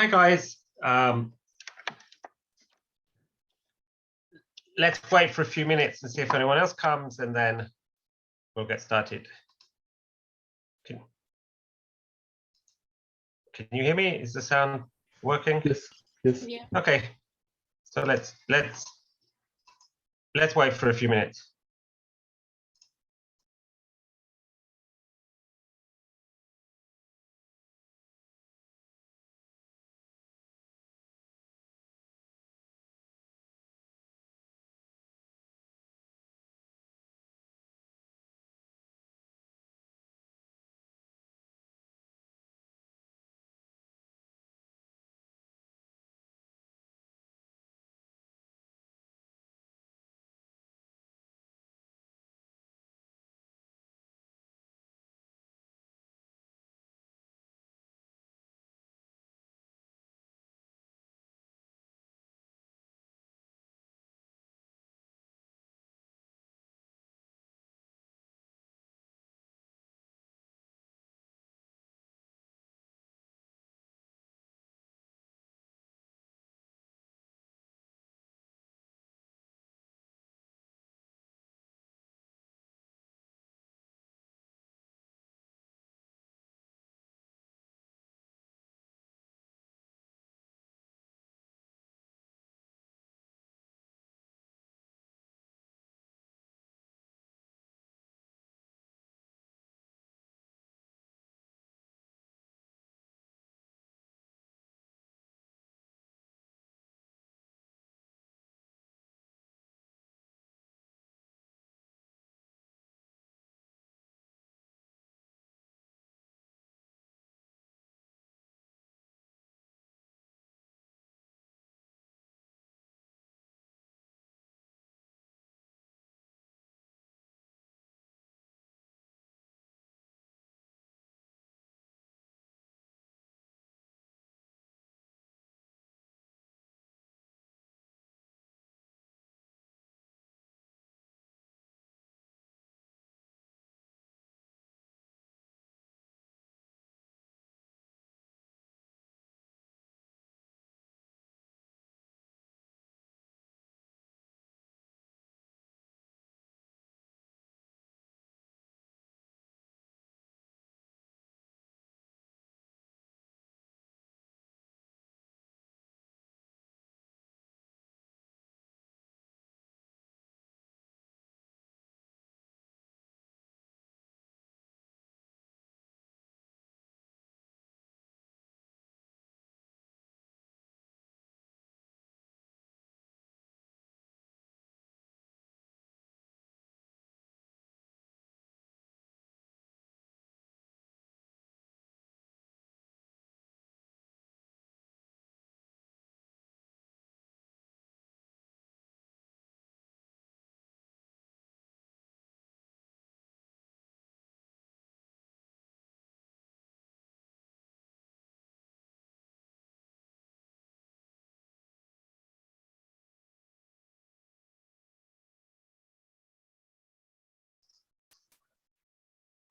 Hi guys. Let's wait for a few minutes and see if anyone else comes, and then we'll get started. Can you hear me? Is the sound working? Yes. Yes. Yeah. Okay. So let's wait for a few minutes.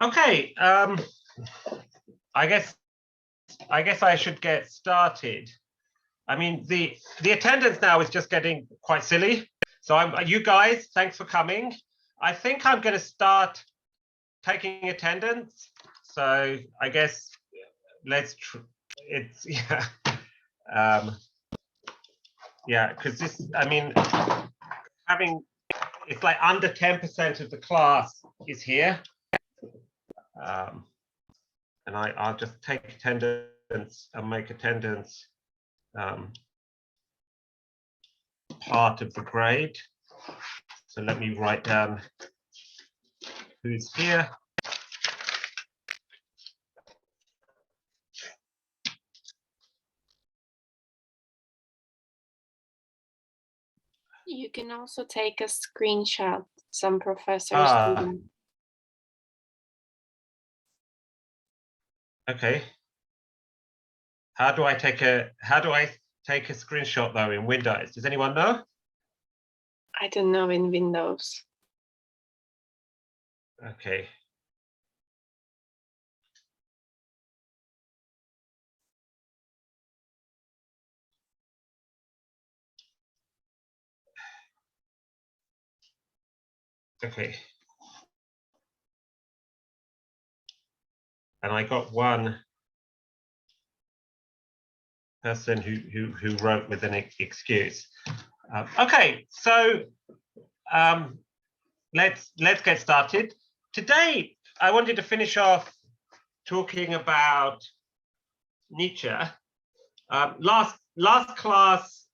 Okay. I guess I should get started. I mean, the attendance now is just getting quite silly. So you guys, thanks for coming. I think I'm going to start taking attendance. So I guess it's yeah, because this, I mean, it's like under 10% of the class is here. And I'll just take attendance and make attendance part of the grade. So let me write down who's here. You can also take a screenshot. Some professors do that. Okay. How do I take a screenshot though in Windows? Does anyone know? I don't know in Windows. Okay. Okay. And I got one person who wrote with an excuse. Okay, so let's get started. Today, I wanted to finish off talking about Nietzsche. Last class.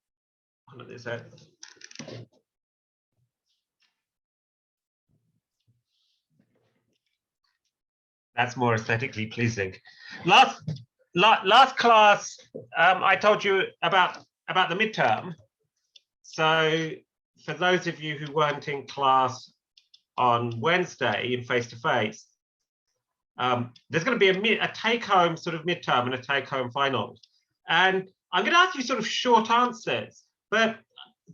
That's more aesthetically pleasing. Last class, I told you about the midterm. So for those of you who weren't in class on Wednesday in face-to-face, there's going to be a take-home sort of midterm and a take-home final. And I'm going to ask you sort of short answers, but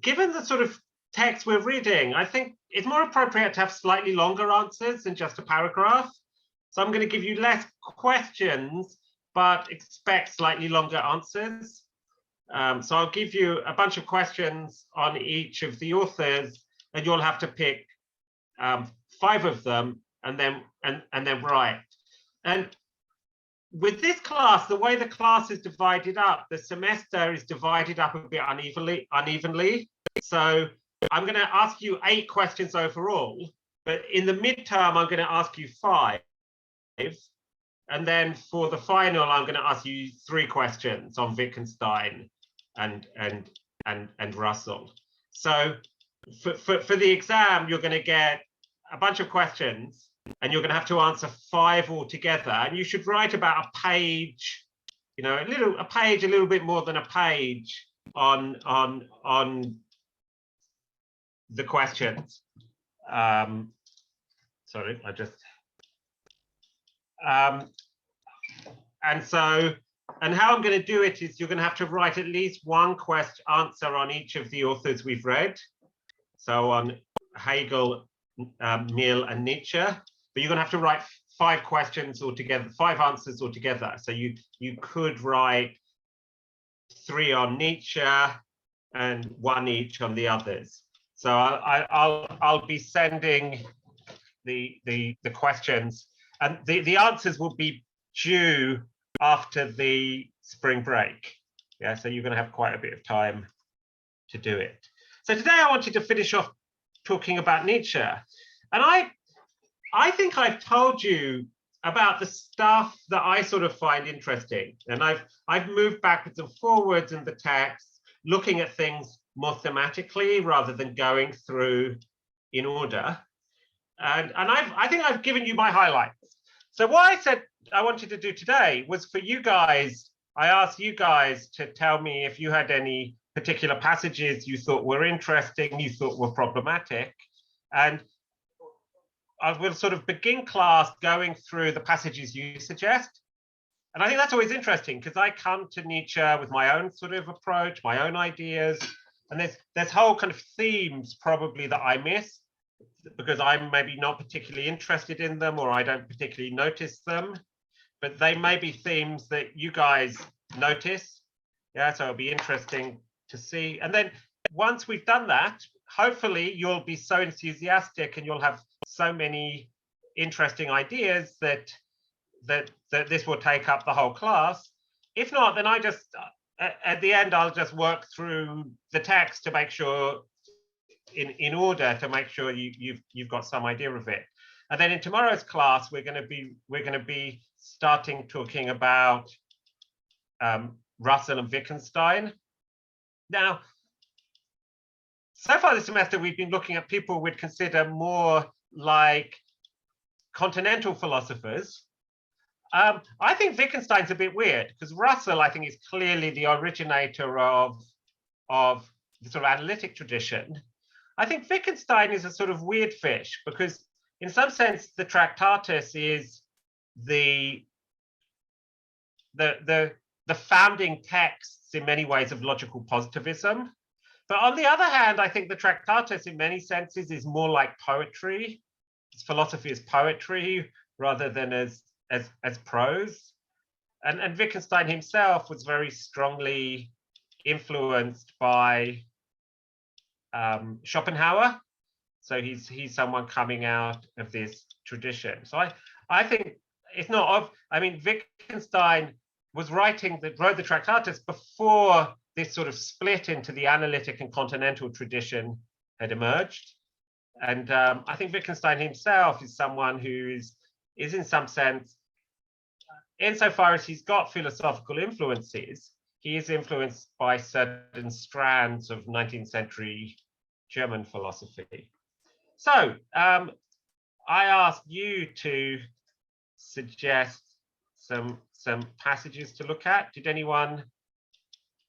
given the sort of text we're reading, I think it's more appropriate to have slightly longer answers than just a paragraph. So I'm going to give you less questions, but expect slightly longer answers. So I'll give you a bunch of questions on each of the authors, and you'll have to pick 5 of them and then write. And with this class, the way the class is divided up, the semester is divided up a bit unevenly. So I'm going to ask you 8 questions overall, but in the midterm, I'm going to ask you 5. And then for the final, I'm going to ask you 3 questions on Wittgenstein and Russell. So for the exam, you're going to get a bunch of questions, and you're going to have to answer 5 altogether. And you should write about a page, you know, a little bit more than a page on the questions. Sorry, I just. And how I'm going to do it is you're going to have to write at least 1 answer on each of the authors we've read. So on Hegel, Mill, and Nietzsche, but you're going to have to write 5 questions altogether, 5 answers altogether. So you could write 3 on Nietzsche and 1 each on the others. So I'll be sending the questions, and the answers will be due after the spring break. Yeah, so you're going to have quite a bit of time to do it. So today I wanted to finish off talking about Nietzsche. And I think I've told you about the stuff that I sort of find interesting. And I've moved backwards and forwards in the text, looking at things more thematically rather than going through in order. And I think I've given you my highlights. So what I said I wanted to do today was for you guys, I asked you guys to tell me if you had any particular passages you thought were interesting, you thought were problematic. And I will sort of begin class going through the passages you suggest. And I think that's always interesting because I come to Nietzsche with my own sort of approach, my own ideas. And there's whole kind of themes probably that I miss because I'm maybe not particularly interested in them or I don't particularly notice them, but they may be themes that you guys notice. Yeah, so it'll be interesting to see. And then once we've done that, hopefully you'll be so enthusiastic and you'll have so many interesting ideas that this will take up the whole class. If not, then I just, at the end, I'll just work through the text to make sure in order to make sure you've got some idea of it. And then in tomorrow's class, we're going to be starting talking about Russell and Wittgenstein. Now, so far this semester, we've been looking at people we'd consider more like continental philosophers. I think Wittgenstein's a bit weird because Russell, I think, is clearly the originator of the sort of analytic tradition. I think Wittgenstein is a sort of weird fish because in some sense, the Tractatus is the founding texts in many ways of logical positivism. But on the other hand, I think the Tractatus in many senses is more like poetry. Its philosophy is poetry rather than as prose. And Wittgenstein himself was very strongly influenced by Schopenhauer. So he's someone coming out of this tradition. So I think it's not of, I mean, Wittgenstein was wrote the Tractatus before this sort of split into the analytic and continental tradition had emerged. And I think Wittgenstein himself is someone who is in some sense, insofar as he's got philosophical influences, he is influenced by certain strands of 19th century German philosophy. So I asked you to suggest some passages to look at. Did anyone?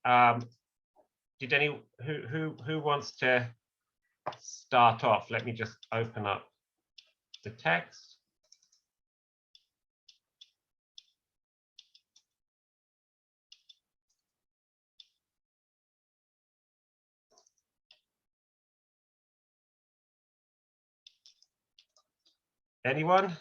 Who wants to start off? Let me just open up the text. Anyone?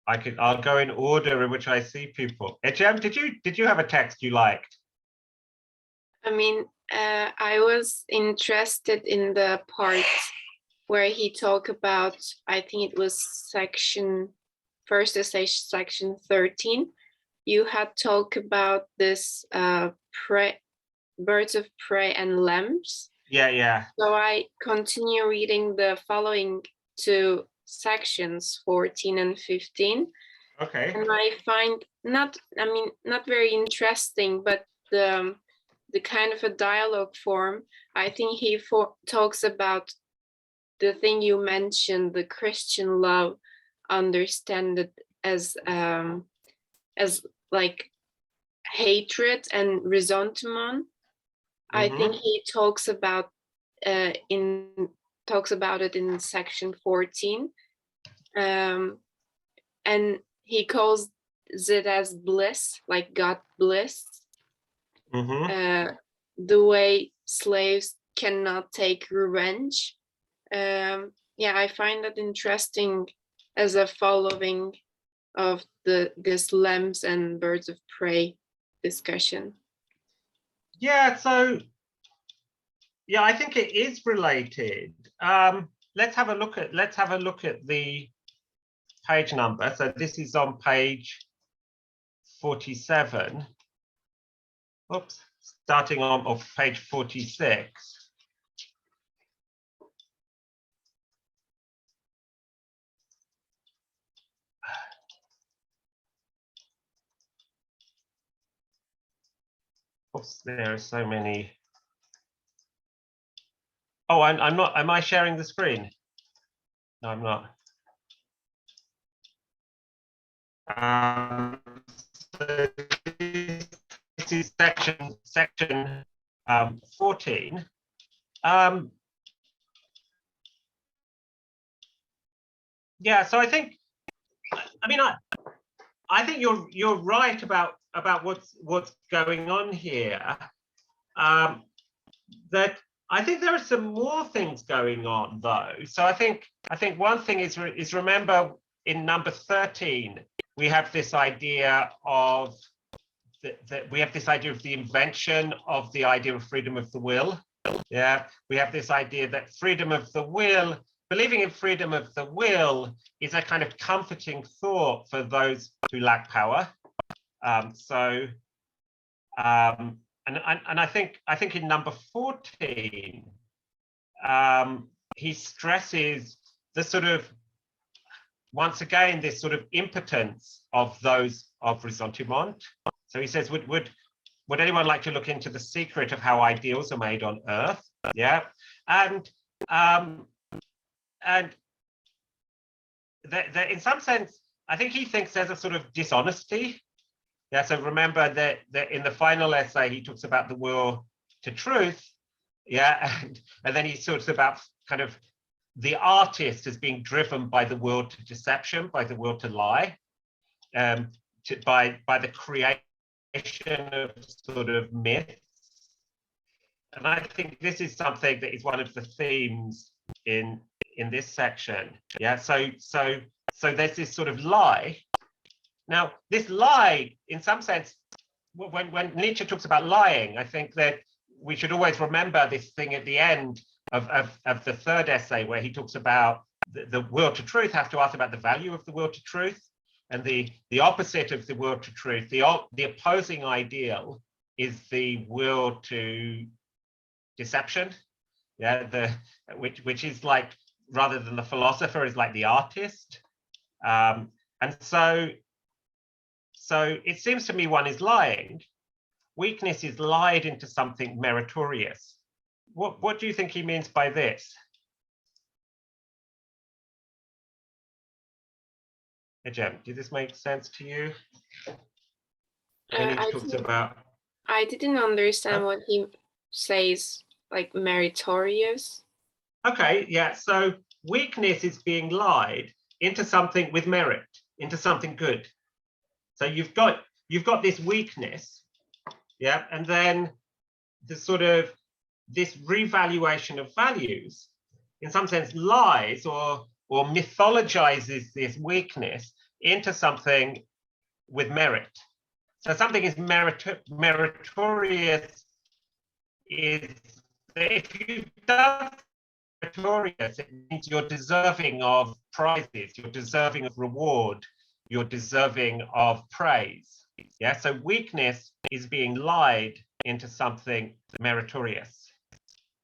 I'll go in order in which I see people. Ecem, did you have a text you liked? I mean, I was interested in the part where he talked about, I think it was section 13. You had talked about this birds of prey and lambs. Yeah. So I continue reading the following two sections, 14 and 15. Okay. And I find not very interesting, but the kind of a dialogue form. I think he talks about the thing you mentioned, the Christian love, understand it as like hatred and resentment. I think he talks about it in section 14, and he calls it as bliss, like God bliss. The way slaves cannot take revenge. Yeah, I find that interesting as a following of this lambs and birds of prey discussion. Yeah, so yeah, I think it is related. Let's have a look at the page number. So this is on page 47. Oops, starting on page 46. Oops, there are so many. Oh, I'm not. Am I sharing the screen? No, I'm not. So this is section 14. Yeah, so I think, I mean, I think you're right about what's going on here. That I think there are some more things going on though. So I think one thing is remember in number 13 we have this idea of the invention of the idea of freedom of the will. Yeah, we have this idea that freedom of the will, believing in freedom of the will, is a kind of comforting thought for those who lack power. And I think in number 14, he stresses the sort of, once again, this sort of impotence of those of ressentiment. So he says, would anyone like to look into the secret of how ideals are made on earth? Yeah, and in some sense, I think he thinks there's a sort of dishonesty. Yeah, so remember that in the final essay, he talks about the will to truth. Yeah, and then he talks about kind of the artist as being driven by the will to deception, by the will to lie, by the creation of sort of myths. And I think this is something that is one of the themes in this section. Yeah, so there's this sort of lie. Now, this lie, in some sense, when Niçe talks about lying, I think that we should always remember this thing at the end of the third essay, where he talks about the will to truth has to ask about the value of the will to truth, and the opposite of the will to truth, the opposing ideal is the will to deception. Yeah, which is like, rather than the philosopher, is like the artist. And so it seems to me one is lying. Weakness is lied into something meritorious. What do you think he means by this? Jem, did this make sense to you? When he talks about, I didn't understand what he says, like meritorious. Okay, yeah. So weakness is being lied into something with merit, into something good. So you've got this weakness, yeah, and then this sort of this revaluation of values, in some sense, lies or mythologizes this weakness into something with merit. So something is meritorious is if you've done meritorious, it means you're deserving of prizes, you're deserving of reward, you're deserving of praise. Yeah, so weakness is being lied into something meritorious.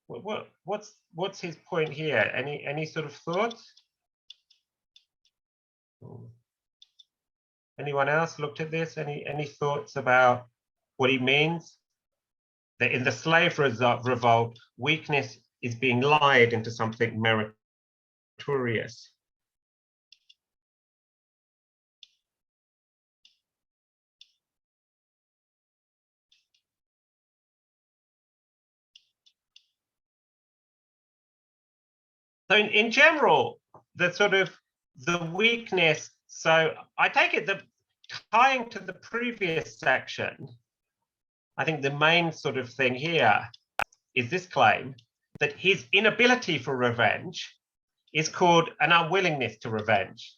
What's his point here? Any sort of thoughts? Anyone else looked at this? Any thoughts about what he means? That in the slave revolt, weakness is being lied into something meritorious. So in general, the weakness, so I take it that tying to the previous section, I think the main sort of thing here is this claim that his inability for revenge is called an unwillingness to revenge.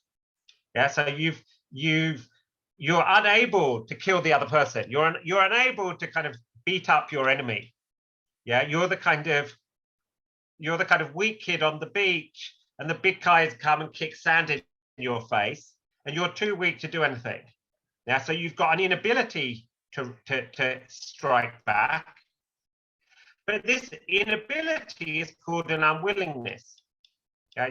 Yeah, so you're unable to kill the other person. You're unable to kind of beat up your enemy. Yeah, you're the kind of weak kid on the beach, and the big guys come and kick sand in your face, and you're too weak to do anything. Yeah, so you've got an inability to strike back, but this inability is called an unwillingness. Yeah,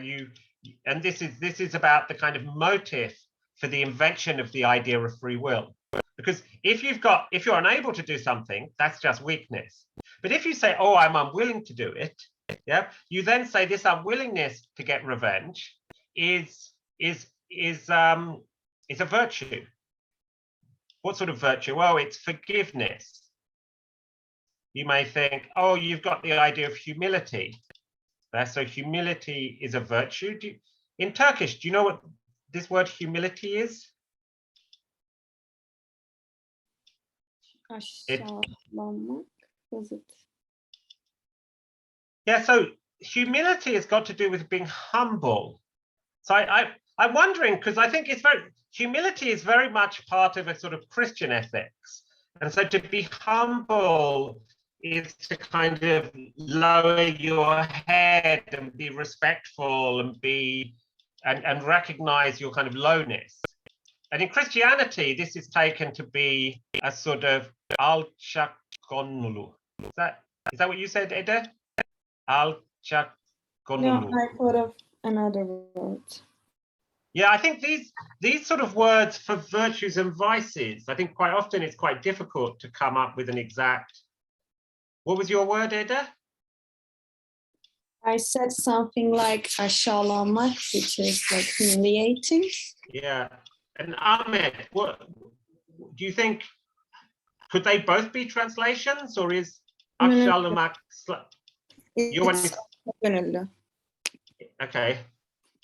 and this is about the kind of motive for the invention of the idea of free will. Because if you're unable to do something, that's just weakness. But if you say, oh, I'm unwilling to do it, yeah, you then say this unwillingness to get revenge is a virtue. What sort of virtue? Well, it's forgiveness. You may think, oh, you've got the idea of humility. So humility is a virtue. In Turkish, do you know what this word humility is? Aşağılamak, was it? Yeah, so humility has got to do with being humble. So I'm wondering, because I think humility is very much part of a sort of Christian ethics. And so to be humble is to kind of lower your head and be respectful and recognize your kind of lowness. And in Christianity, this is taken to be a sort of alçakgönüllü. Is that what you said, Ede? Alçakgönüllü. No, I thought of another word. Yeah, I think these sort of words for virtues and vices, I think quite often it's quite difficult to come up with an exact. What was your word, Eda? I said something like aşağılamak, which is like humiliating. Yeah. And Ahmed, what do you think? Could they both be translations, or is aşağılamak? Okay.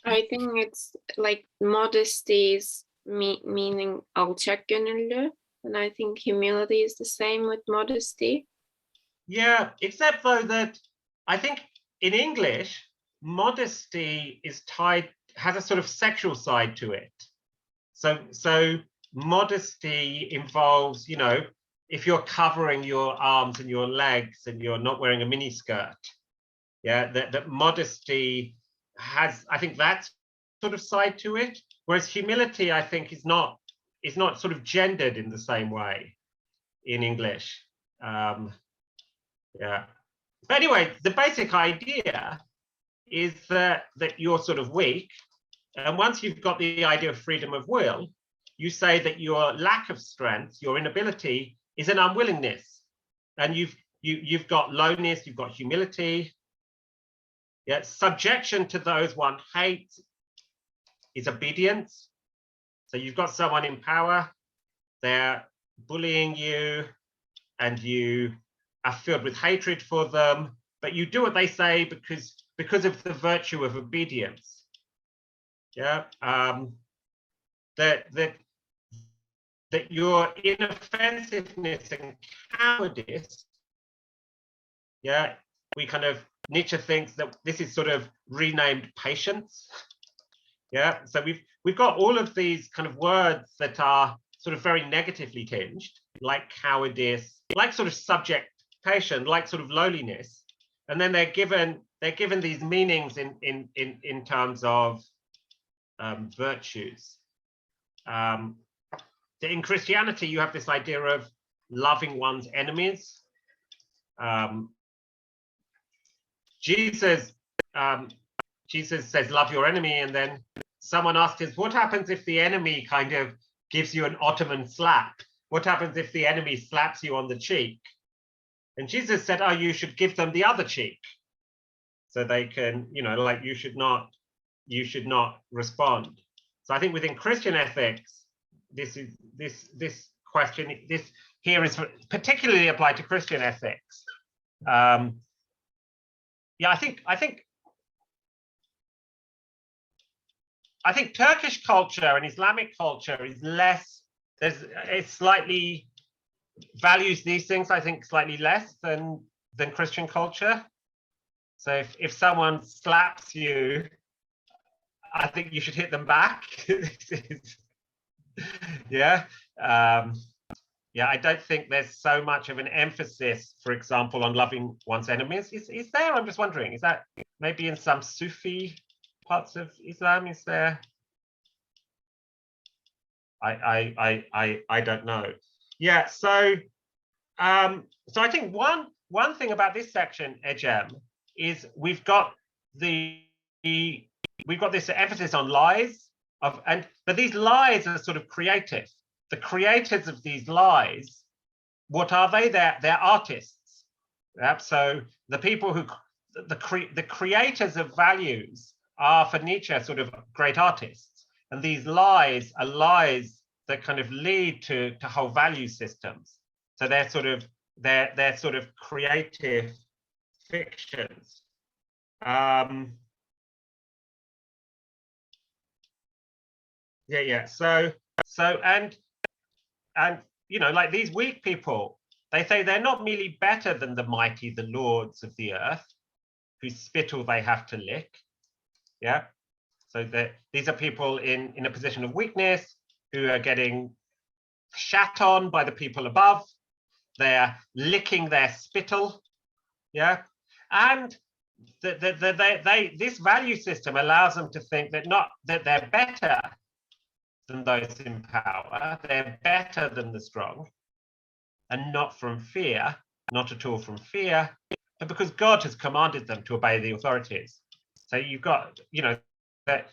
I think it's like modesty is meaning alçakgönüllü, and I think humility is the same with modesty. Yeah, except though that I think in English, modesty has a sort of sexual side to it. So modesty involves, if you're covering your arms and your legs and you're not wearing a miniskirt, Yeah, that modesty has, I think, that sort of side to it, whereas humility, I think, is not sort of gendered in the same way in English. Yeah. But anyway, the basic idea is that you're sort of weak, and once you've got the idea of freedom of will, you say that your lack of strength, your inability, is an unwillingness, and you've got lowness, you've got humility. Yeah, subjection to those one hates is obedience. So you've got someone in power, they're bullying you, and you are filled with hatred for them, but you do what they say because of the virtue of obedience. Yeah, that your inoffensiveness and cowardice. Yeah, we kind of, Nietzsche thinks that this is sort of renamed patience. Yeah, so we've got all of these kind of words that are sort of very negatively tinged, like cowardice, like sort of subjectation, like sort of lowliness, and then they're given these meanings in terms of virtues. In Christianity, you have this idea of loving one's enemies. Jesus says, love your enemy, and then someone asked us, what happens if the enemy kind of gives you an Ottoman slap? What happens if the enemy slaps you on the cheek? And Jesus said, oh, you should give them the other cheek. So they can, like you should not respond. So I think within Christian ethics, this question here is particularly applied to Christian ethics. Yeah, I think Turkish culture and Islamic culture is less, it slightly values these things, I think, slightly less than Christian culture. So if someone slaps you, I think you should hit them back. Yeah. Yeah, I don't think there's so much of an emphasis, for example, on loving one's enemies. Is there? I'm just wondering, is that maybe in some Sufi parts of Islam? Is there? I don't know. Yeah, so I think one thing about this section, Ejem, is we've got this emphasis on lies but these lies are sort of creative. The creators of these lies, what are they? They're artists. Yeah? So the people who the creators of values are, for Nietzsche, sort of great artists, and these lies are lies that kind of lead to whole value systems. So they're sort of creative fictions. Yeah. So and like these weak people, they say they're not merely better than the mighty, the lords of the earth, whose spittle they have to lick. Yeah. So these are people in a position of weakness who are getting shat on by the people above. They're licking their spittle. Yeah. And this value system allows them to think that they're better than those in power, they're better than the strong, and not from fear, not at all from fear, but because God has commanded them to obey the authorities. So you've got, that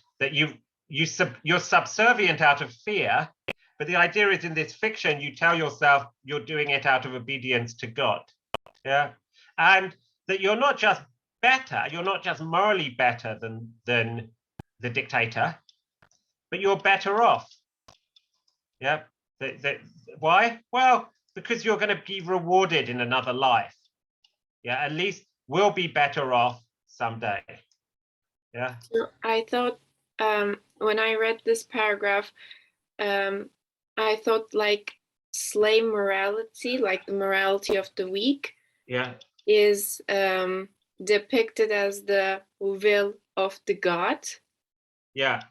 you're subservient out of fear, but the idea is in this fiction, you tell yourself you're doing it out of obedience to God. Yeah, and that you're not just better, you're not just morally better than the dictator, but you're better off. Yeah. Why? Well, because you're going to be rewarded in another life. Yeah, at least we'll be better off someday. Yeah. I thought when I read this paragraph, I thought like slave morality, like the morality of the weak, yeah, is depicted as the will of the god. Yeah.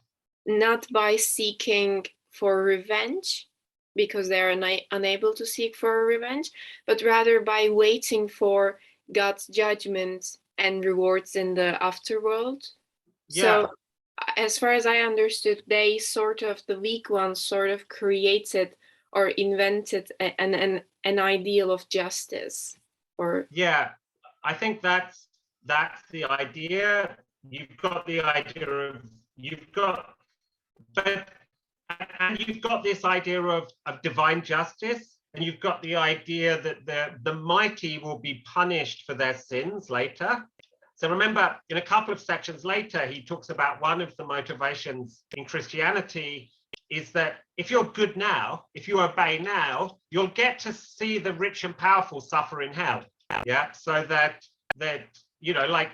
Not by seeking for revenge, because they're unable to seek for revenge, but rather by waiting for God's judgment and rewards in the afterworld. Yeah. So as far as I understood, they sort of, the weak ones sort of created or invented an ideal of justice, or Yeah, I think that's the idea. You've got the idea of but and you've got this idea of divine justice, and you've got the idea that the mighty will be punished for their sins later. So remember, in a couple of sections later, he talks about one of the motivations in Christianity is that if you're good now, if you obey now, you'll get to see the rich and powerful suffer in hell. Yeah, so that you know, like,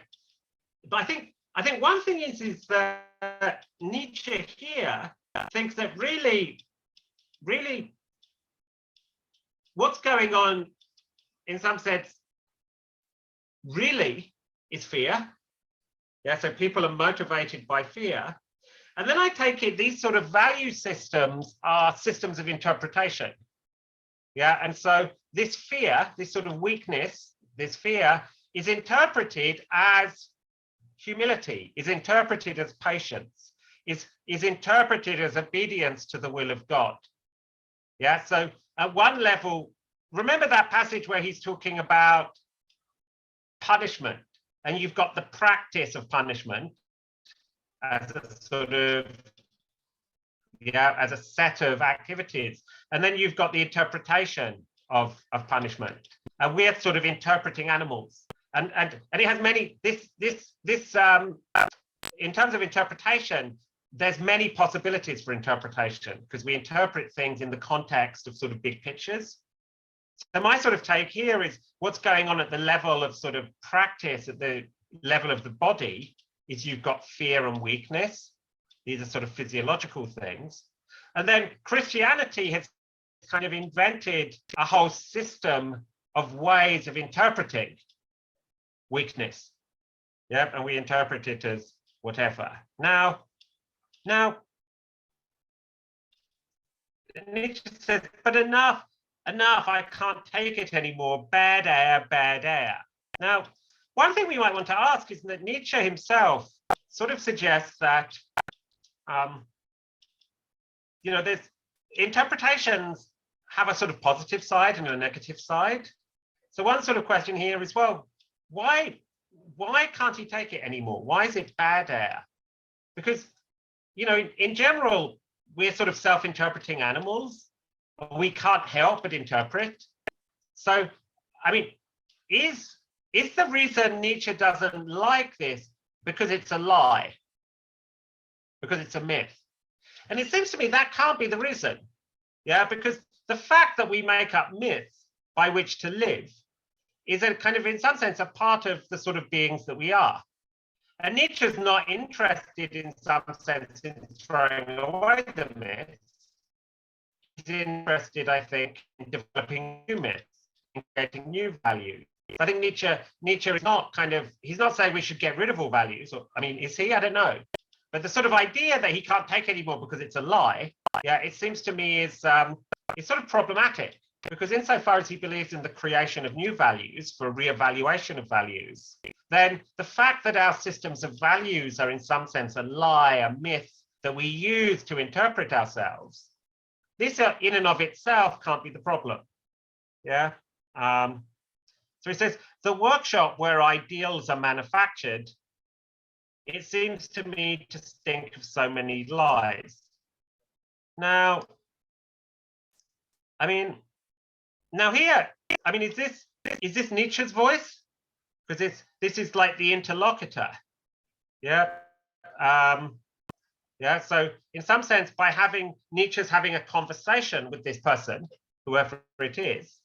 but I think one thing is that Nietzsche here thinks that really what's going on in some sense really is fear. Yeah, so people are motivated by fear. And then I take it these sort of value systems are systems of interpretation. Yeah, and so this fear, this sort of weakness, this fear is interpreted as humility, is interpreted as patience, is interpreted as obedience to the will of God. Yeah, so at one level, remember that passage where he's talking about punishment, and you've got the practice of punishment as a sort of, yeah, as a set of activities, and then you've got the interpretation of punishment, and we're sort of interpreting animals, and it has many, this in terms of interpretation, there's many possibilities for interpretation because we interpret things in the context of sort of big pictures. So my sort of take here is what's going on at the level of sort of practice, at the level of the body, is you've got fear and weakness. These are sort of physiological things. And then Christianity has kind of invented a whole system of ways of interpreting weakness. Yep, and we interpret it as whatever. Now, Nietzsche says, but enough, I can't take it anymore. Bad air, bad air. Now, one thing we might want to ask is that Nietzsche himself sort of suggests that, you know, there's interpretations have a sort of positive side and a negative side. So one sort of question here is, well, why can't he take it anymore? Why is it bad air? Because, you know, in general, we're sort of self-interpreting animals. We can't help but interpret. So, I mean, is the reason Nietzsche doesn't like this because it's a lie? Because it's a myth? And it seems to me that can't be the reason. Yeah, because the fact that we make up myths by which to live is a kind of, in some sense, a part of the sort of beings that we are. And Nietzsche's not interested in some sense in throwing away the myths. He's interested, I think, in developing new myths, in creating new values. I think Nietzsche is not kind of, he's not saying we should get rid of all values. Or, I mean, is he? I don't know. But the sort of idea that he can't take anymore because it's a lie, yeah, it seems to me is sort of problematic. Because insofar as he believes in the creation of new values for reevaluation of values, then the fact that our systems of values are in some sense a lie, a myth that we use to interpret ourselves, this in and of itself can't be the problem. Yeah. So he says, the workshop where ideals are manufactured, it seems to me to stink of so many lies. Now, I mean, now here, I mean, is this Nietzsche's voice? Because this is like the interlocutor. Yeah. Yeah. So in some sense, by Nietzsche's having a conversation with this person, whoever it is.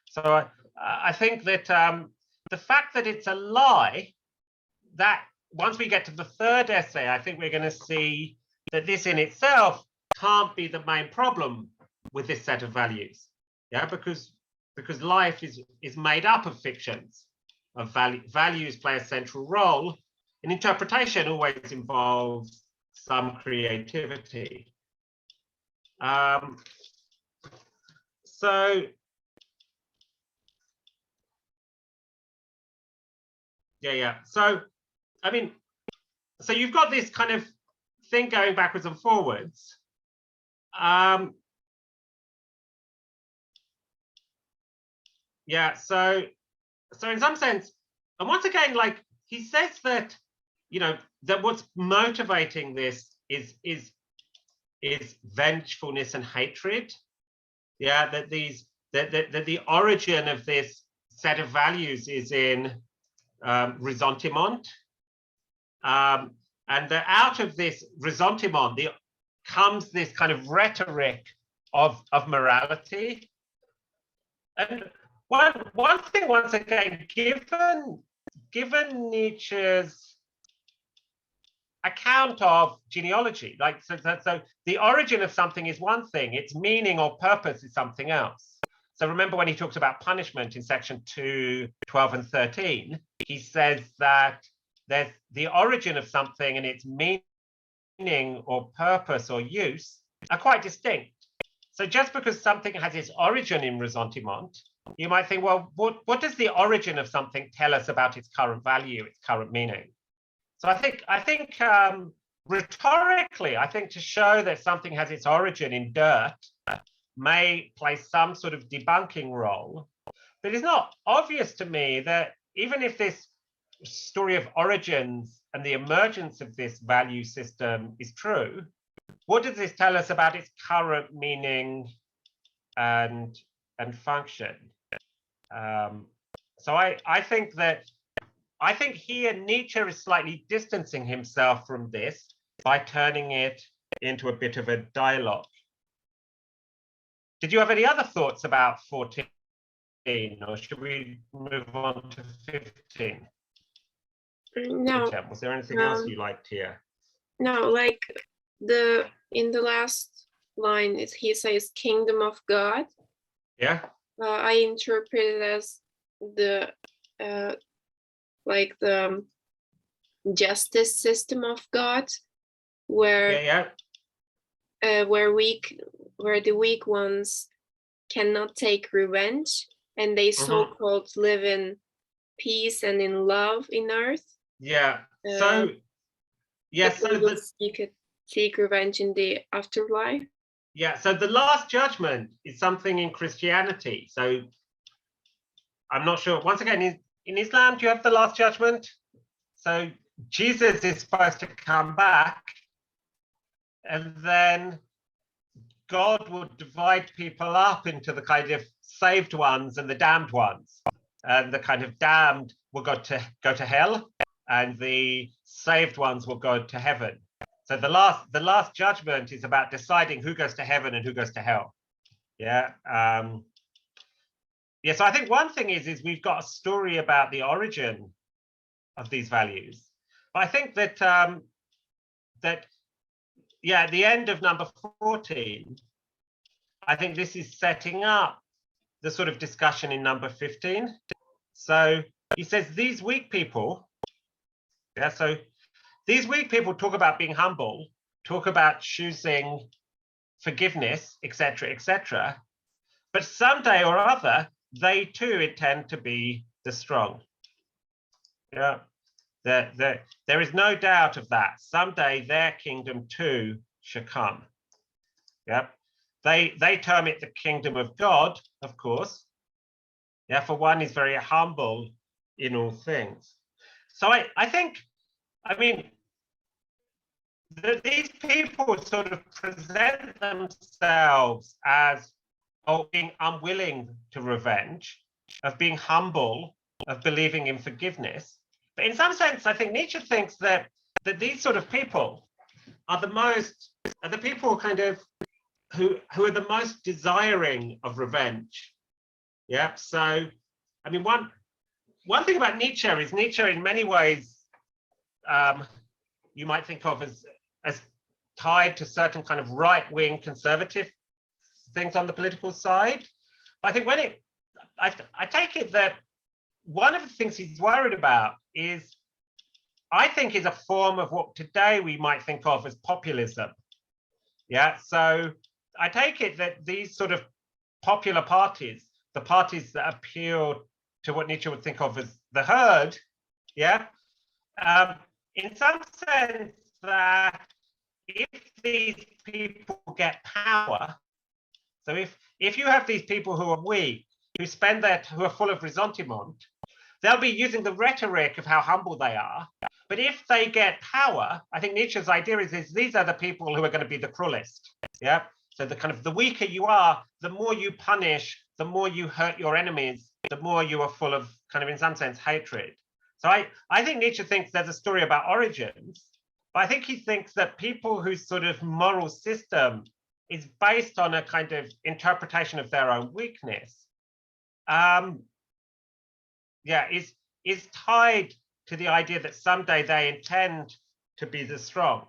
So I think that the fact that it's a lie, that once we get to the third essay, I think we're going to see that this in itself can't be the main problem with this set of values. Yeah, because life is made up of fictions, of values play a central role, and interpretation always involves some creativity. So Yeah. So, I mean, so you've got this kind of thing going backwards and forwards. Yeah. So in some sense, and once again, like he says that, you know, that what's motivating this is vengefulness and hatred. Yeah, that the origin of this set of values is in ressentiment, and that out of this ressentiment comes this kind of rhetoric of morality. And one thing, once again, given Nietzsche's account of genealogy, like so the origin of something is one thing, its meaning or purpose is something else. So remember when he talks about punishment in section 2, 12 and 13, he says that there's the origin of something and its meaning or purpose or use are quite distinct. So just because something has its origin in ressentiment, you might think, well, what does the origin of something tell us about its current value, its current meaning? So I think rhetorically, I think to show that something has its origin in dirt may play some sort of debunking role. But it's not obvious to me that even if this story of origins and the emergence of this value system is true, what does this tell us about its current meaning and function? So I think here Nietzsche is slightly distancing himself from this by turning it into a bit of a dialogue. Did you have any other thoughts about 14, or should we move on to 15? No. Was there anything else you liked here? No, like in the last line, he says "kingdom of God." Yeah. I interpret it as the like the justice system of God, where where the weak ones cannot take revenge, and they so-called live in peace and in love in earth. Yeah. So yes, so you could seek revenge in the afterlife. Yeah. So the last judgment is something in Christianity. So I'm not sure. Once again, in Islam, do you have the last judgment? So Jesus is supposed to come back, and then God will divide people up into the kind of saved ones and the damned ones. And the kind of damned will go to hell, and the saved ones will go to heaven. So the last judgment is about deciding who goes to heaven and who goes to hell. Yeah. Yeah. So I think one thing is we've got a story about the origin of these values. But I think that yeah, at the end of number 14, I think this is setting up the sort of discussion in number 15. So he says these weak people, yeah, so these weak people talk about being humble, talk about choosing forgiveness, etc., etc. But someday or other, they too intend to be the strong. Yeah, there is no doubt of that. Someday their kingdom too shall come. Yeah, they term it the kingdom of God, of course. Yeah, for one is very humble in all things. So I think, I mean, these people sort of present themselves as being unwilling to revenge, of being humble, of believing in forgiveness. But in some sense, I think Nietzsche thinks that these sort of people are the people kind of who are the most desiring of revenge. Yeah. So, I mean, one thing about Nietzsche is Nietzsche, in many ways, you might think of as tied to certain kind of right-wing conservative things on the political side. But I think I take it that one of the things he's worried about is a form of what today we might think of as populism. Yeah. So I take it that these sort of popular parties, the parties that appeal to what Nietzsche would think of as the herd, Yeah. In some sense, that if these people get power, so if you have these people who are weak, who are full of ressentiment, they'll be using the rhetoric of how humble they are. But if they get power, I think Nietzsche's idea is these are the people who are going to be the cruelest. Yeah. So the weaker you are, the more you punish, the more you hurt your enemies, the more you are full of in some sense, hatred. So I think Nietzsche thinks there's a story about origins, but I think he thinks that people whose sort of moral system is based on a kind of interpretation of their own weakness, is tied to the idea that someday they intend to be the strong.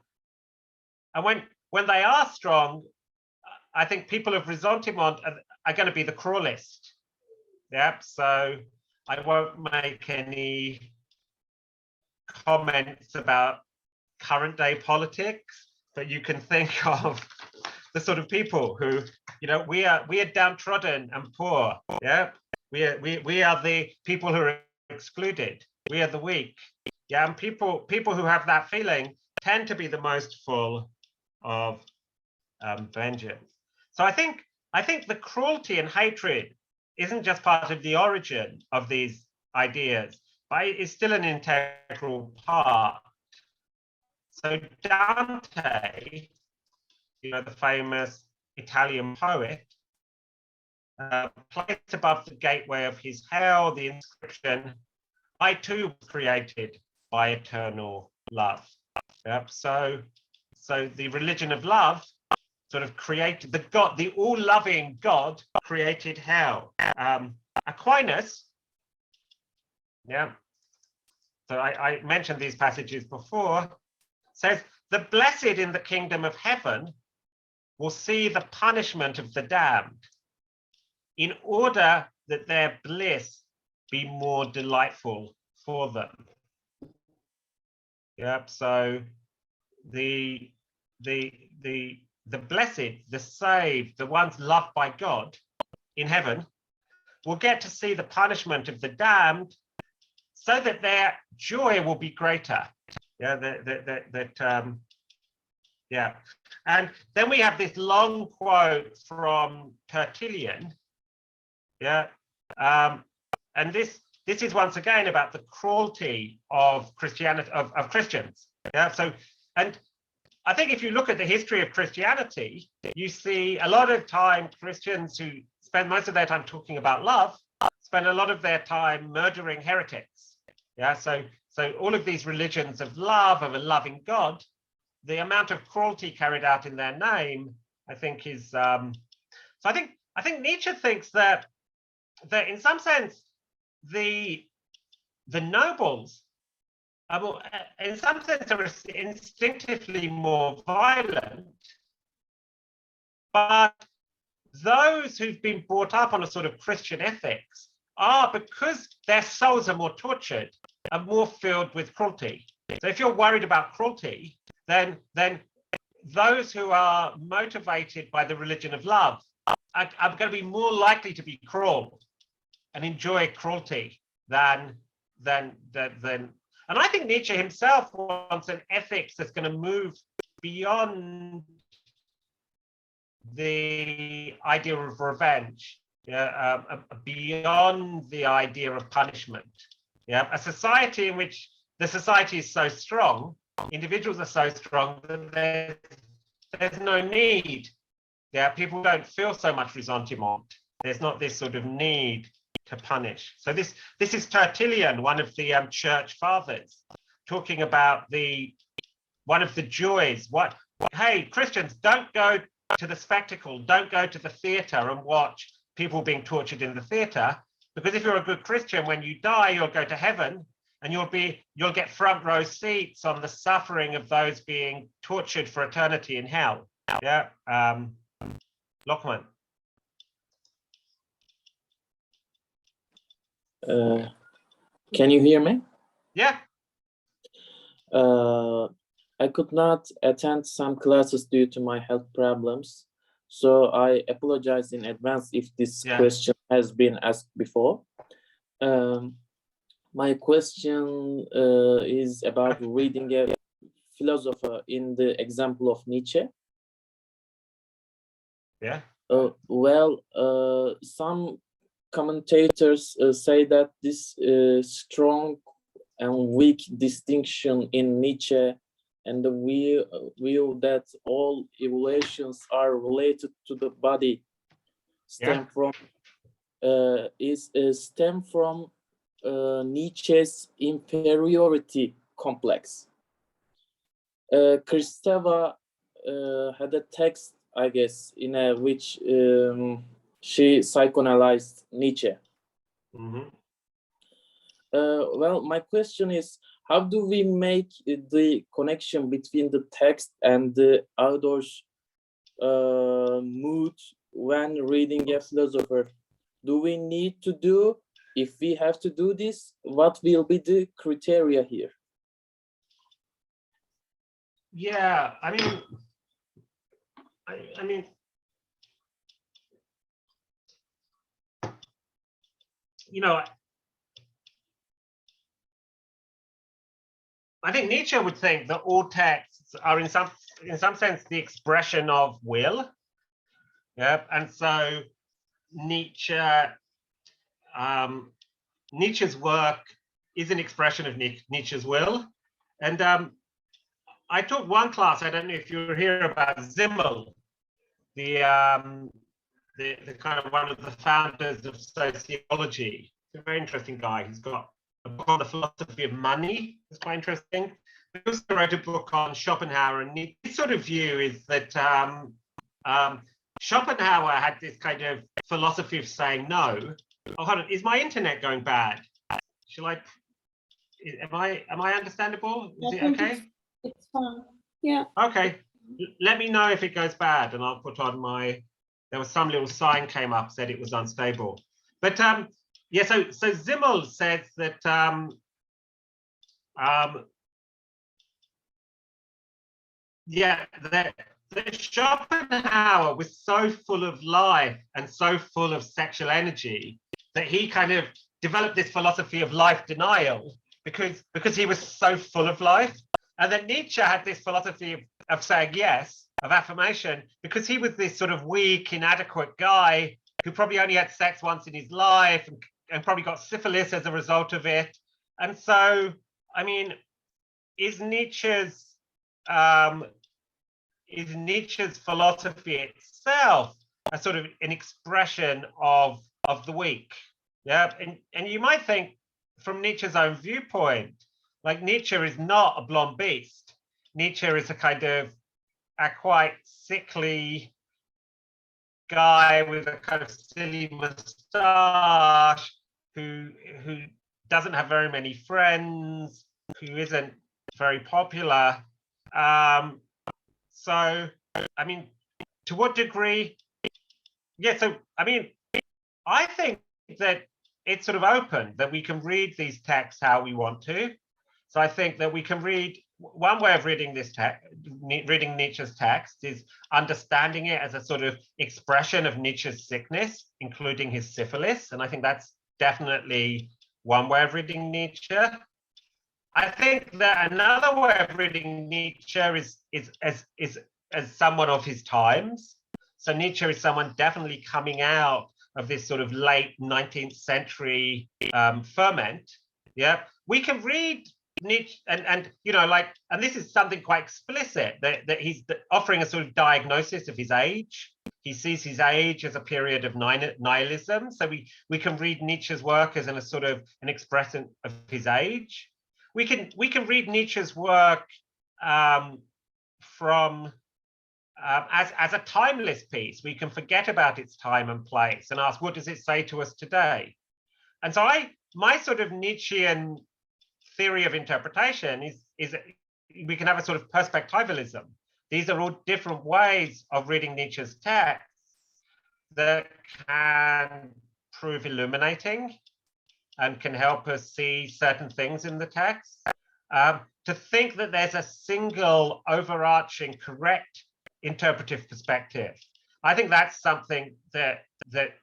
And when they are strong, I think people of ressentiment are going to be the cruelest. Yep. So I won't make any comments about current day politics, but you can think of the sort of people who, we are downtrodden and poor. Yeah. We are the people who are excluded. We are the weak. Yeah. And people who have that feeling tend to be the most full of vengeance. So I think the cruelty and hatred isn't just part of the origin of these ideas, but it's still an integral part. So Dante, the famous Italian poet, placed above the gateway of his hell the inscription, "I too was created by eternal love." Yep. So the religion of love sort of created the all-loving God created hell. Aquinas, yeah. So I mentioned these passages before. Says the blessed in the kingdom of heaven will see the punishment of the damned, in order that their bliss be more delightful for them. Yep. So the blessed, the saved, the ones loved by God in heaven will get to see the punishment of the damned, so that their joy will be greater. Yeah, yeah. And then we have this long quote from Tertullian. Yeah, and this is once again about the cruelty of Christianity, of Christians. Yeah. So, and I think if you look at the history of Christianity, you see a lot of time Christians who spend most of their time talking about love spend a lot of their time murdering heretics. Yeah, so all of these religions of love, of a loving God, the amount of cruelty carried out in their name, I think is so I think Nietzsche thinks that in some sense the nobles in some sense are instinctively more violent, but those who've been brought up on a sort of Christian ethics are, because their souls are more tortured, are more filled with cruelty. So if you're worried about cruelty, then those who are motivated by the religion of love are going to be more likely to be cruel and enjoy cruelty than and I think Nietzsche himself wants an ethics that's going to move beyond the idea of revenge, beyond the idea of punishment. Yeah, a society in which the society is so strong, individuals are so strong that there's no need. Yeah, people don't feel so much resentment. There's not this sort of need to punish. So this is Tertullian, one of the church fathers, talking about one of the joys. Hey, Christians, don't go to the spectacle, don't go to the theater and watch people being tortured in the theater, because if you're a good Christian, when you die, you'll go to heaven and you'll get front row seats on the suffering of those being tortured for eternity in hell. Yeah. Lockman. Can you hear me? Yeah. I could not attend some classes due to my health problems, so I apologize in advance if this question has been asked before. My question is about reading a philosopher in the example of Nietzsche. Yeah. Some commentators say that this strong and weak distinction in Nietzsche and the view that all evolutions are related to the body stem from Nietzsche's inferiority complex. Kristeva had a text, I guess, in which she psychoanalyzed Nietzsche. Mm-hmm. My question is, how do we make the connection between the text and the author's mood when reading a philosopher? Do we need to do? If we have to do this, what will be the criteria here? Yeah, I mean, you know, I think Nietzsche would think that all texts are in some sense the expression of will. Yeah, and so Nietzsche's work is an expression of Nietzsche's will. And I taught one class, I don't know if you were here, about Simmel, the kind of one of the founders of sociology. He's a very interesting guy. He's got a book on the philosophy of money. It's quite interesting. He also wrote a book on Schopenhauer, and his sort of view is that Schopenhauer had this kind of philosophy of saying no. Oh, hold on, is my internet going bad? Shall I? Am I understandable? Is it okay? It's fine. Yeah. Okay. Let me know if it goes bad, and I'll put on my. There was some little sign came up said it was unstable, but yeah. So Simmel says that yeah, that Schopenhauer was so full of life and so full of sexual energy that he kind of developed this philosophy of life denial because he was so full of life. And then Nietzsche had this philosophy of saying yes, of affirmation, because he was this sort of weak, inadequate guy who probably only had sex once in his life and probably got syphilis as a result of it. And so, I mean, is Nietzsche's philosophy itself a sort of an expression of the weak? Yeah, and you might think from Nietzsche's own viewpoint, like Nietzsche is not a blonde beast. Nietzsche is a kind of a quite sickly guy with a kind of silly moustache who doesn't have very many friends, who isn't very popular. So, I mean, to what degree? Yeah, so, I mean, I think that it's sort of open, that we can read these texts how we want to. So I think that we can read, one way of reading this text, reading Nietzsche's text, is understanding it as a sort of expression of Nietzsche's sickness, including his syphilis. And I think that's definitely one way of reading Nietzsche. I think that another way of reading Nietzsche is as someone of his times. So Nietzsche is someone definitely coming out of this sort of late 19th century ferment. Yeah, we can read Nietzsche and you know, like, and this is something quite explicit, that he's offering a sort of diagnosis of his age. He sees his age as a period of nihilism. So we can read Nietzsche's work as a sort of an expression of his age. We can read Nietzsche's work from as a timeless piece. We can forget about its time and place and ask, what does it say to us today? And so my sort of Nietzschean theory of interpretation is we can have a sort of perspectivalism. These are all different ways of reading Nietzsche's texts that can prove illuminating and can help us see certain things in the text. To think that there's a single overarching correct interpretive perspective, I think that's something that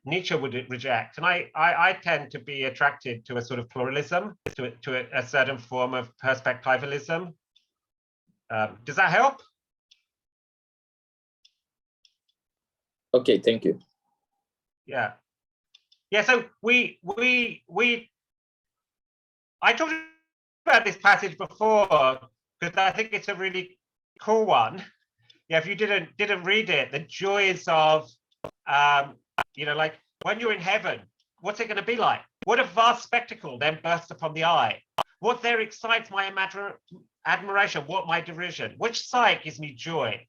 Nietzsche would reject. And I tend to be attracted to a sort of pluralism, to a certain form of perspectivalism. Does that help? Okay, thank you. Yeah. Yeah, so I talked about this passage before because I think it's a really cool one. Yeah, if you didn't read it, the joys of like when you're in heaven, what's it going to be like? What a vast spectacle then bursts upon the eye. What there excites my admiration, what my derision, which sight gives me joy.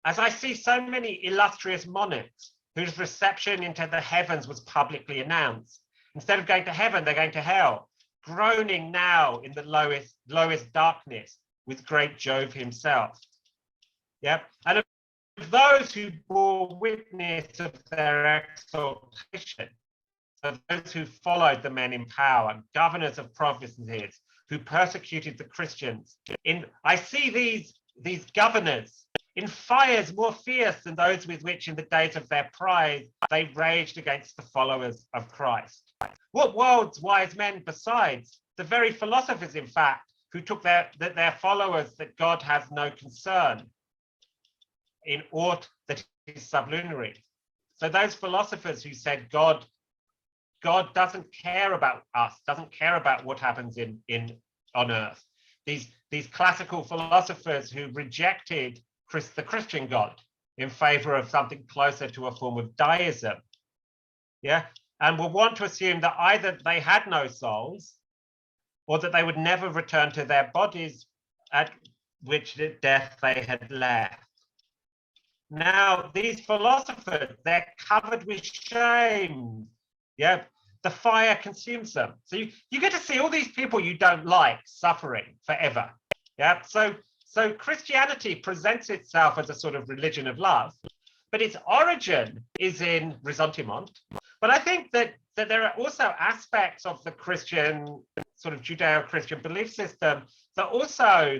As I see so many illustrious monarchs whose reception into the heavens was publicly announced. Instead of going to heaven, they're going to hell, groaning now in the lowest darkness with great Jove himself. Yep. And of those who bore witness of their exaltation, of those who followed the men in power, governors of provinces who persecuted the Christians. I see these governors in fires more fierce than those with which in the days of their pride they raged against the followers of Christ. What world's wise men besides, the very philosophers, in fact, who took their followers that God has no concern in aught that is sublunary. So those philosophers who said God doesn't care about us, doesn't care about what happens on earth. These classical philosophers who rejected the Christian God in favor of something closer to a form of deism. Yeah, and will want to assume that either they had no souls or that they would never return to their bodies at which death they had left. Now, these philosophers, they're covered with shame. Yeah, the fire consumes them. So you get to see all these people you don't like suffering forever. Yeah, so Christianity presents itself as a sort of religion of love, but its origin is in ressentiment. But I think that there are also aspects of the Christian, sort of Judeo-Christian belief system that also,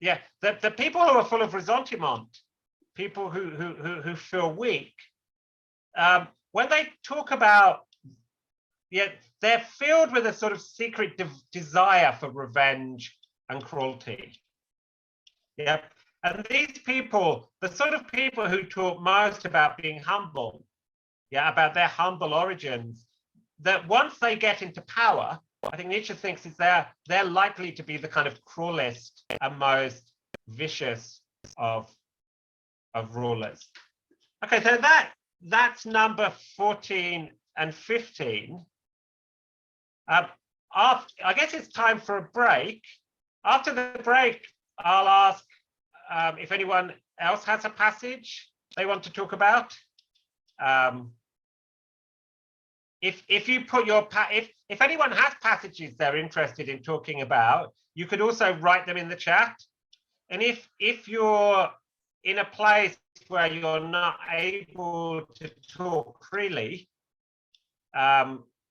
the people who are full of ressentiment, people who feel weak, when they talk about, they're filled with a sort of secret desire for revenge and cruelty. Yep. And these people, the sort of people who talk most about being humble, about their humble origins, that once they get into power, I think Nietzsche thinks is they're likely to be the kind of cruelest and most vicious of rulers. Okay, so that's number 14 and 15. I guess it's time for a break. After the break, I'll ask if anyone else has a passage they want to talk about. If you put your if anyone has passages they're interested in talking about, you could also write them in the chat. And if you're in a place where you're not able to talk freely,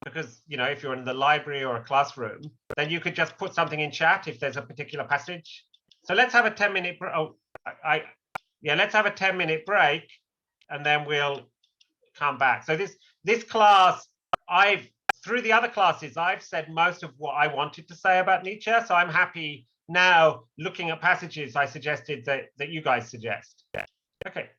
because if you're in the library or a classroom, then you could just put something in chat if there's a particular passage. So let's have a 10-minute let's have a 10-minute break, and then we'll come back. So this class, through the other classes, I've said most of what I wanted to say about Nietzsche. So I'm happy now looking at passages I suggested that you guys suggest. Okay.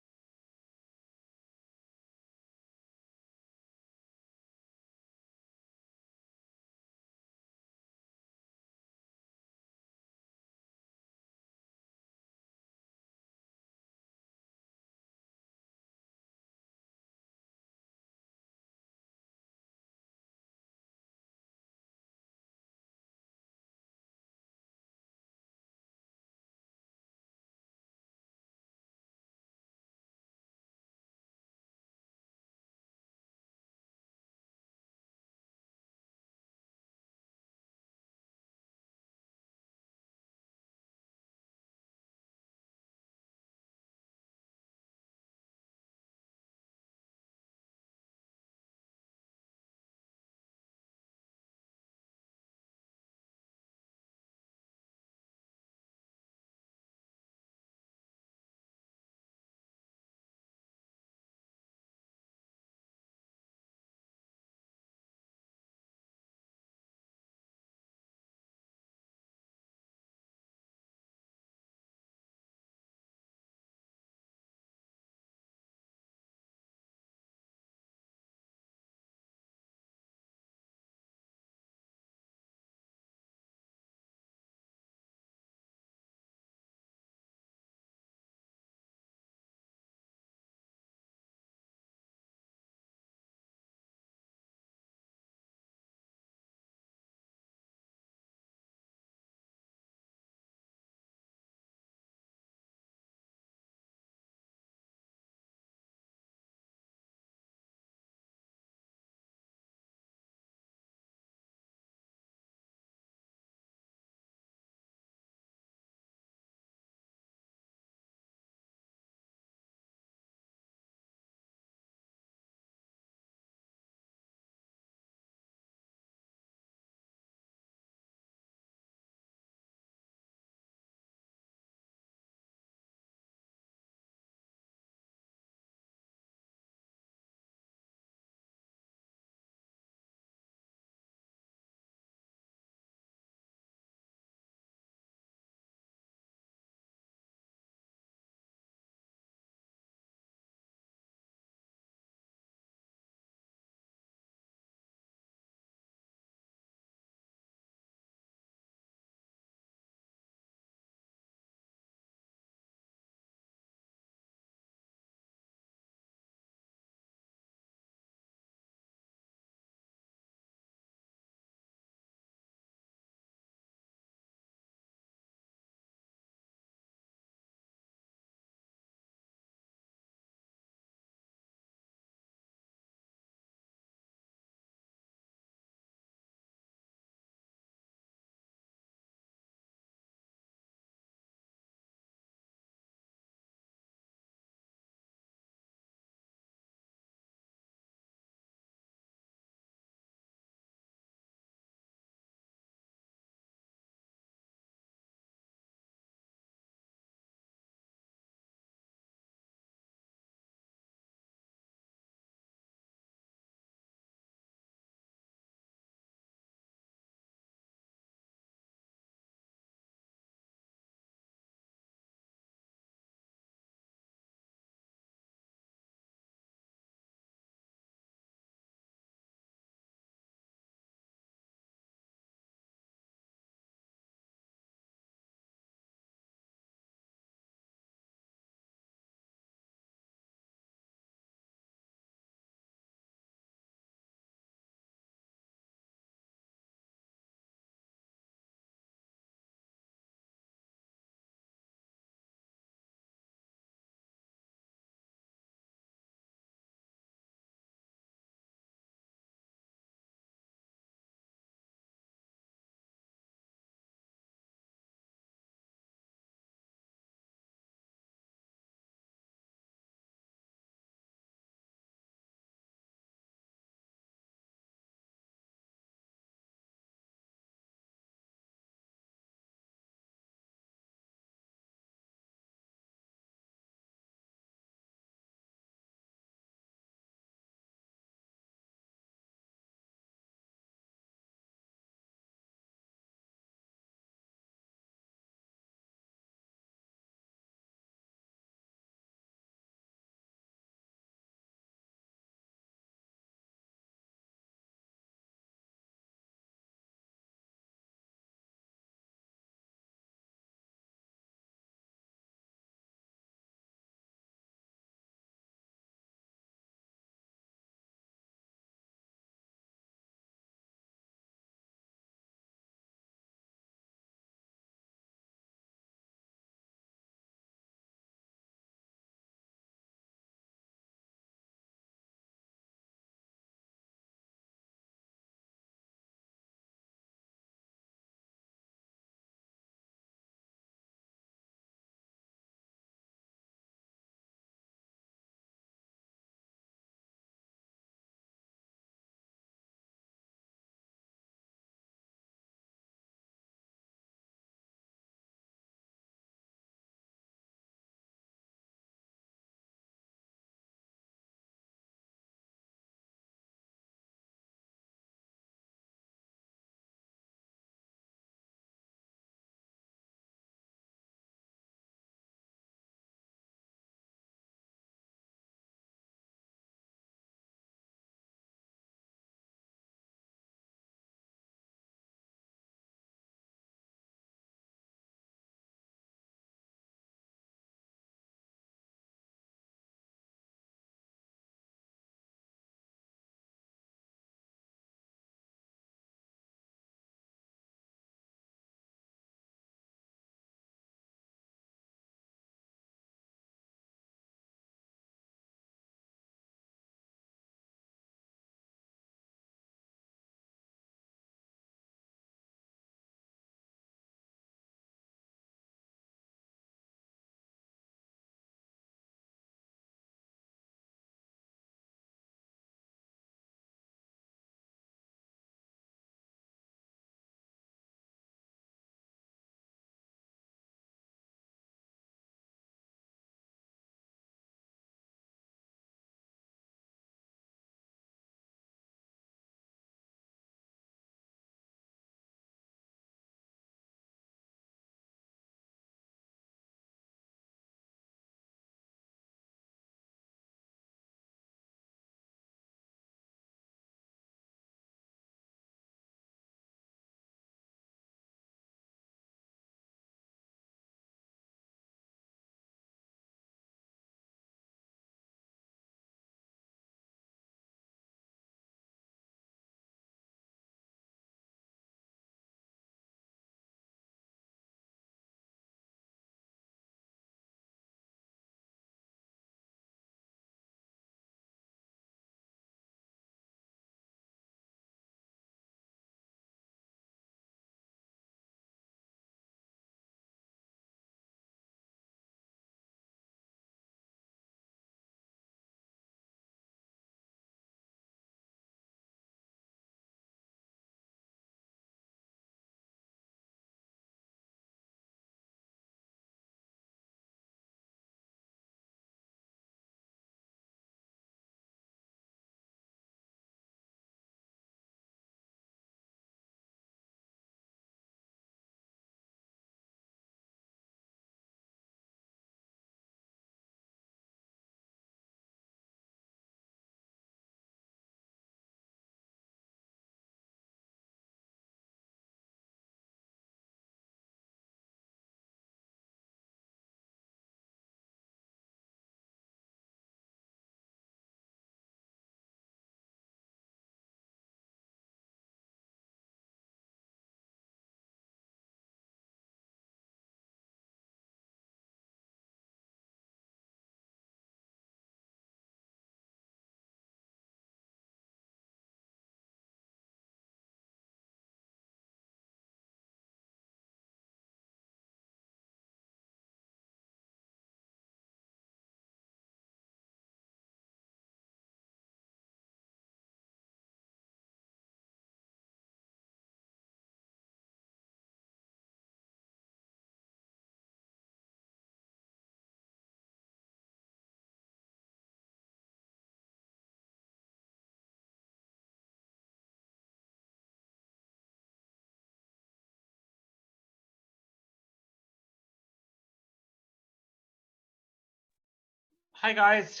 Hi guys.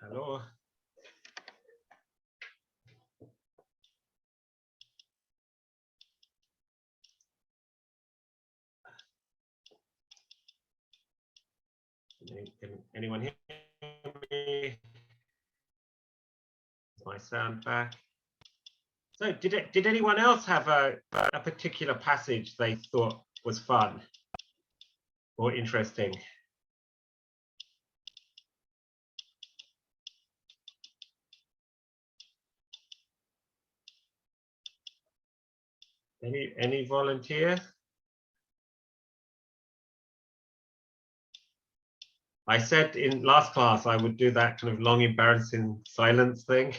Hello. Can anyone hear me? Is my sound back? So did anyone else have a particular passage they thought was fun or interesting? Any volunteers? I said in last class I would do that kind of long embarrassing silence thing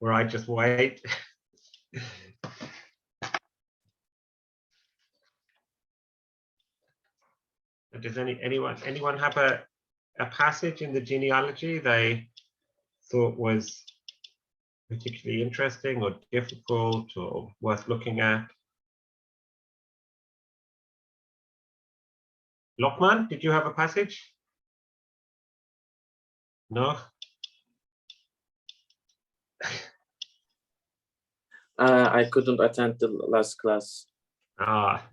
where I just wait. Does anyone have a passage in the genealogy they thought was particularly interesting or difficult or worth looking at? Lokman, did you have a passage? No? I couldn't attend the last class. Ah.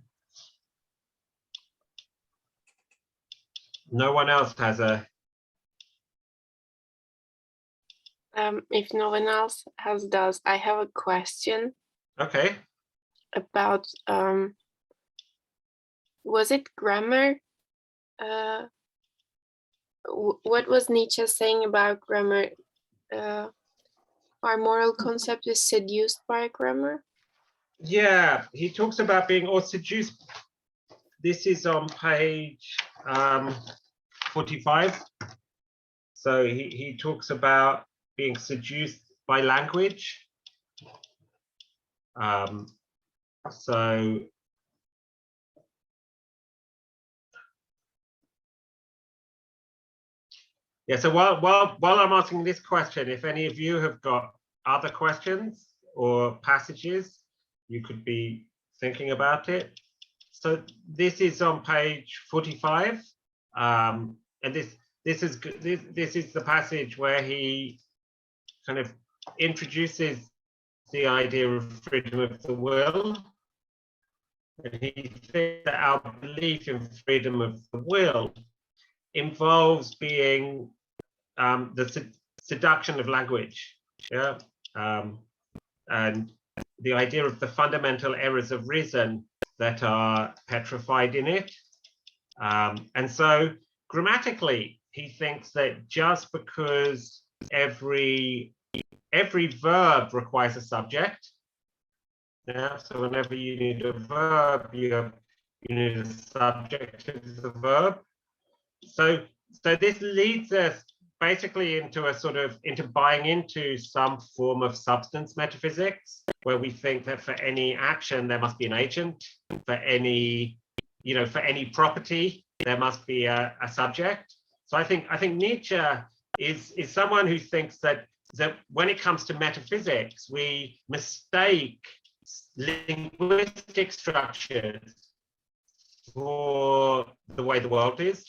No one else has a... If no one else does, I have a question Okay. about was it grammar? What was Nietzsche saying about grammar? Our moral concept is seduced by grammar. Yeah, he talks about being or seduced. This is on page 45. So he talks about being seduced by language. So yeah, so while I'm asking this question, if any of you have got other questions or passages, you could be thinking about it. So this is on page 45, and this is the passage where he kind of introduces the idea of freedom of the will, and he thinks that our belief in freedom of the will involves being the seduction of language, yeah, and the idea of the fundamental errors of reason that are petrified in it. And so grammatically, he thinks that just because every verb requires a subject, yeah, so whenever you need a verb, you need a subject to the verb. So this leads us basically into buying into some form of substance metaphysics, where we think that for any action there must be an agent, for any property there must be a subject. So I think Nietzsche is someone who thinks that when it comes to metaphysics, we mistake linguistic structures for the way the world is.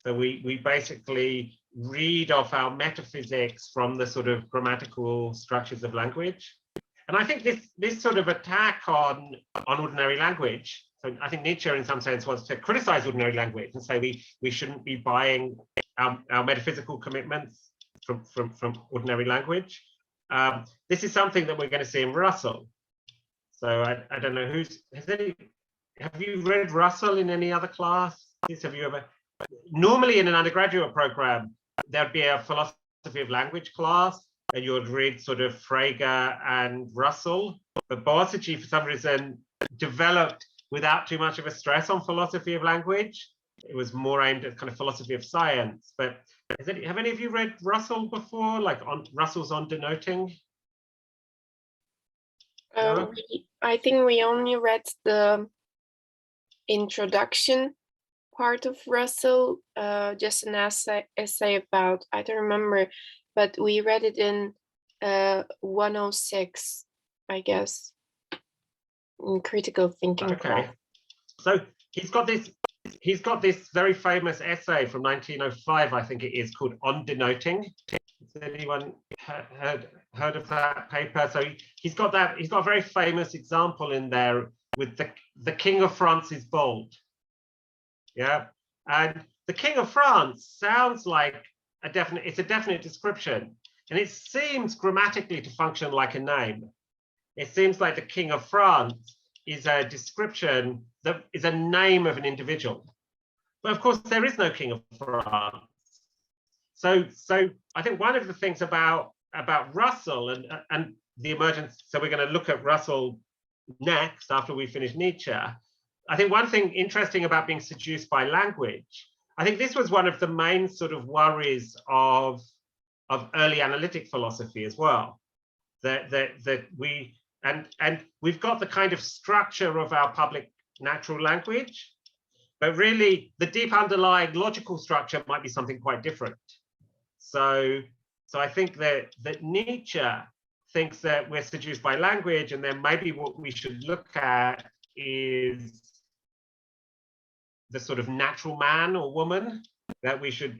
So we basically read off our metaphysics from the sort of grammatical structures of language. And I think this sort of attack on ordinary language, so I think Nietzsche in some sense wants to criticize ordinary language and say we shouldn't be buying our metaphysical commitments from ordinary language. This is something that we're going to see in Russell. So I don't know have you read Russell in any other class? Have you ever? Normally in an undergraduate program, there'd be a philosophy of language class, and you would read sort of Frege and Russell. But Boacic, for some reason, developed without too much of a stress on philosophy of language. It was more aimed at kind of philosophy of science. But have any of you read Russell before, like on Russell's on denoting? No? I think we only read the introduction part of Russell, just an essay about, I don't remember, but we read it in 106, I guess. critical thinking Okay. class. So he's got this very famous essay from 1905, I think it is, called On Denoting. Has anyone heard of that paper? So he's got a very famous example in there with the King of France is bold. Yeah, and the King of France sounds like it's a definite description, and it seems grammatically to function like a name. It seems like the King of France is a description that is a name of an individual. But of course, there is no King of France. So I think one of the things about Russell and the emergence, so we're going to look at Russell next after we finish Nietzsche. I think one thing interesting about being seduced by language, I think this was one of the main sort of worries of early analytic philosophy as well. That we've got the kind of structure of our public natural language, but really the deep underlying logical structure might be something quite different. So I think that Nietzsche thinks that we're seduced by language, and then maybe what we should look at is the sort of natural man or woman, that we should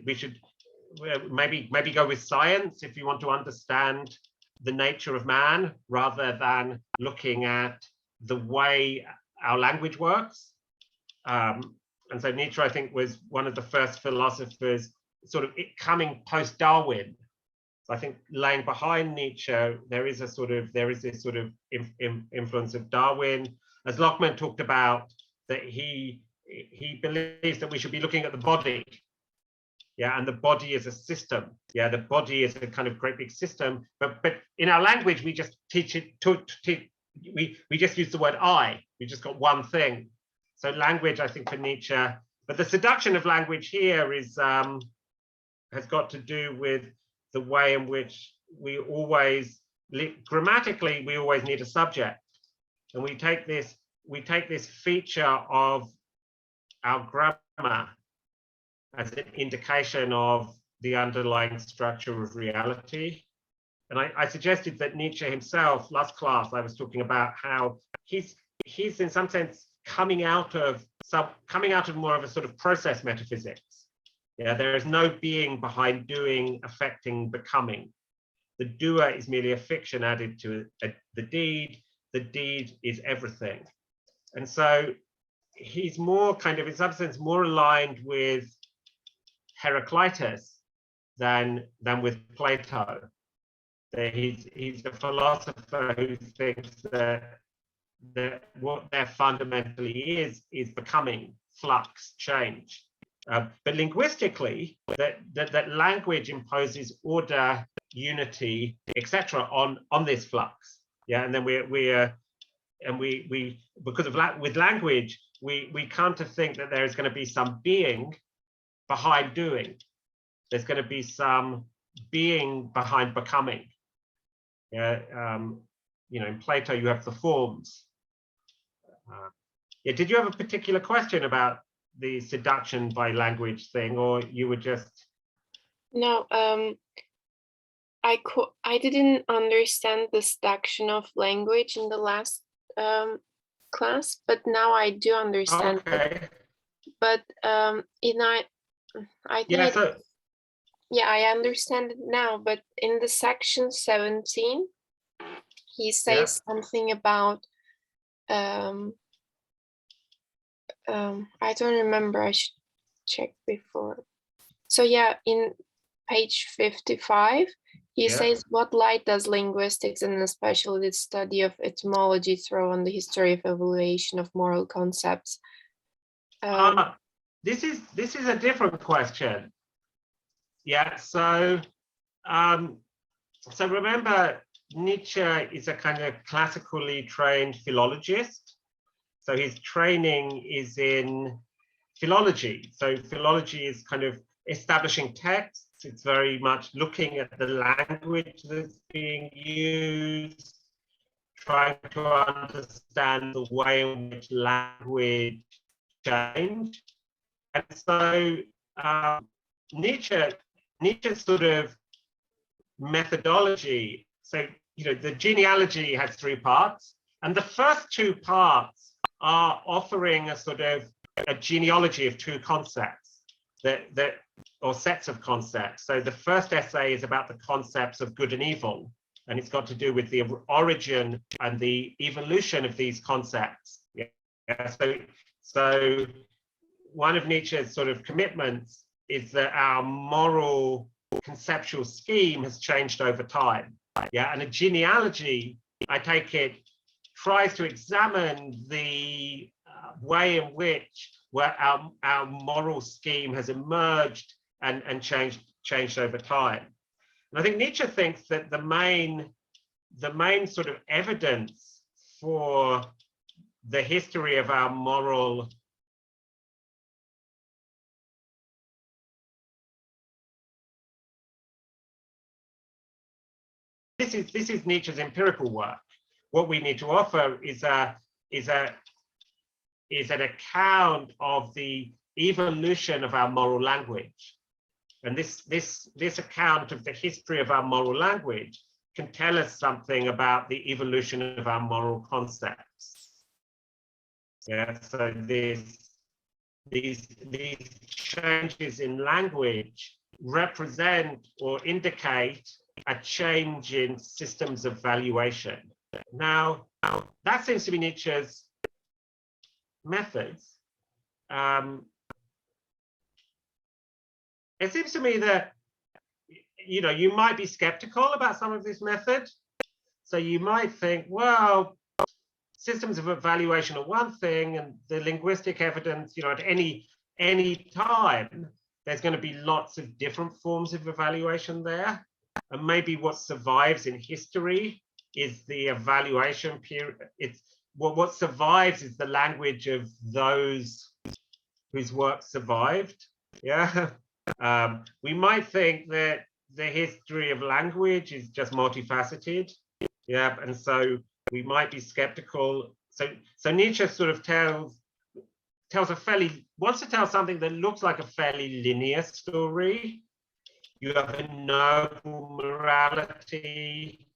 maybe go with science if you want to understand the nature of man, rather than looking at the way our language works. And so Nietzsche, I think, was one of the first philosophers sort of coming post-Darwin. So I think laying behind Nietzsche, there is this sort of influence of Darwin. As Lockman talked about, that he believes that we should be looking at the body. Yeah, and the body is a system. Yeah, the body is a kind of great big system. But in our language, we just teach it we just use the word I. We just got one thing. So language, I think, for Nietzsche, but the seduction of language here is has got to do with the way in which we always grammatically we always need a subject, and we take this feature of our grammar as an indication of the underlying structure of reality. And I suggested that Nietzsche himself, last class, I was talking about how he's in some sense coming out of more of a sort of process metaphysics. Yeah, there is no being behind doing, affecting, becoming. The doer is merely a fiction added to the deed. The deed is everything. And so he's more kind of, in some sense, more aligned with Heraclitus than with Plato. He's a philosopher who thinks that what there fundamentally is becoming, flux, change. But linguistically, that language imposes order, unity, etc. on this flux. Yeah, and then we because of with language, we come to think that there is going to be some being behind doing. There's going to be some being behind becoming. Yeah, you know, in Plato you have the forms. Yeah, did you have a particular question about the seduction by language thing, or you were just? No, I didn't understand the seduction of language in the last class, but now I do understand. Okay. But I think Yeah, yeah, I understand it now. But in the section 17, he says something about I don't remember. I should check before. So yeah, in page 55, he says, what light does linguistics and especially the study of etymology throw on the history of evaluation of moral concepts? This is a different question. Yeah, so so remember, Nietzsche is a kind of classically trained philologist. So his training is in philology. So philology is kind of establishing texts. It's very much looking at the language that's being used, trying to understand the way in which language changed. And so Nietzsche's sort of methodology, so, you know, the genealogy has three parts, And the first two parts are offering a sort of a genealogy of two concepts or sets of concepts. So the first essay is about the concepts of good and evil, and it's got to do with the origin and the evolution of these concepts. Yeah. So one of Nietzsche's sort of commitments is that our moral conceptual scheme has changed over time. Yeah, and a genealogy, I take it, tries to examine the way in which our moral scheme has emerged and changed over time. And I think Nietzsche thinks that the main sort of evidence for the history of our moral this is Nietzsche's empirical work. What we need to offer is an account of the evolution of our moral language. And this account of the history of our moral language can tell us something about the evolution of our moral concepts. Yeah, so these changes in language represent or indicate a change in systems of valuation. Now that seems to be Nietzsche's methods. It seems to me that, you know, you might be skeptical about some of this method. So you might think, well, systems of evaluation are one thing, and the linguistic evidence, you know, at any time, there's going to be lots of different forms of evaluation there. And maybe what survives in history is the evaluation period. It's what survives is the language of those whose work survived. Yeah. We might think that the history of language is just multifaceted. Yeah, and so we might be skeptical. So Nietzsche sort of wants to tell something that looks like a fairly linear story. You have a noble morality,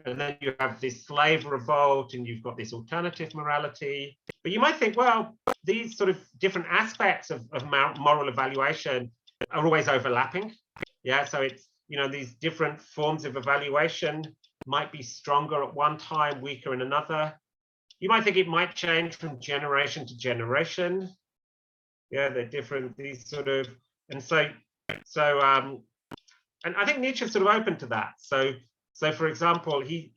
and then you have this slave revolt, and you've got this alternative morality. But you might think, well, these sort of different aspects of moral evaluation are always overlapping. Yeah, so it's, you know, these different forms of evaluation might be stronger at one time, weaker in another. You might think it might change from generation to generation. Yeah, they're different, these sort of, and and I think Nietzsche's sort of open to that. So for example, he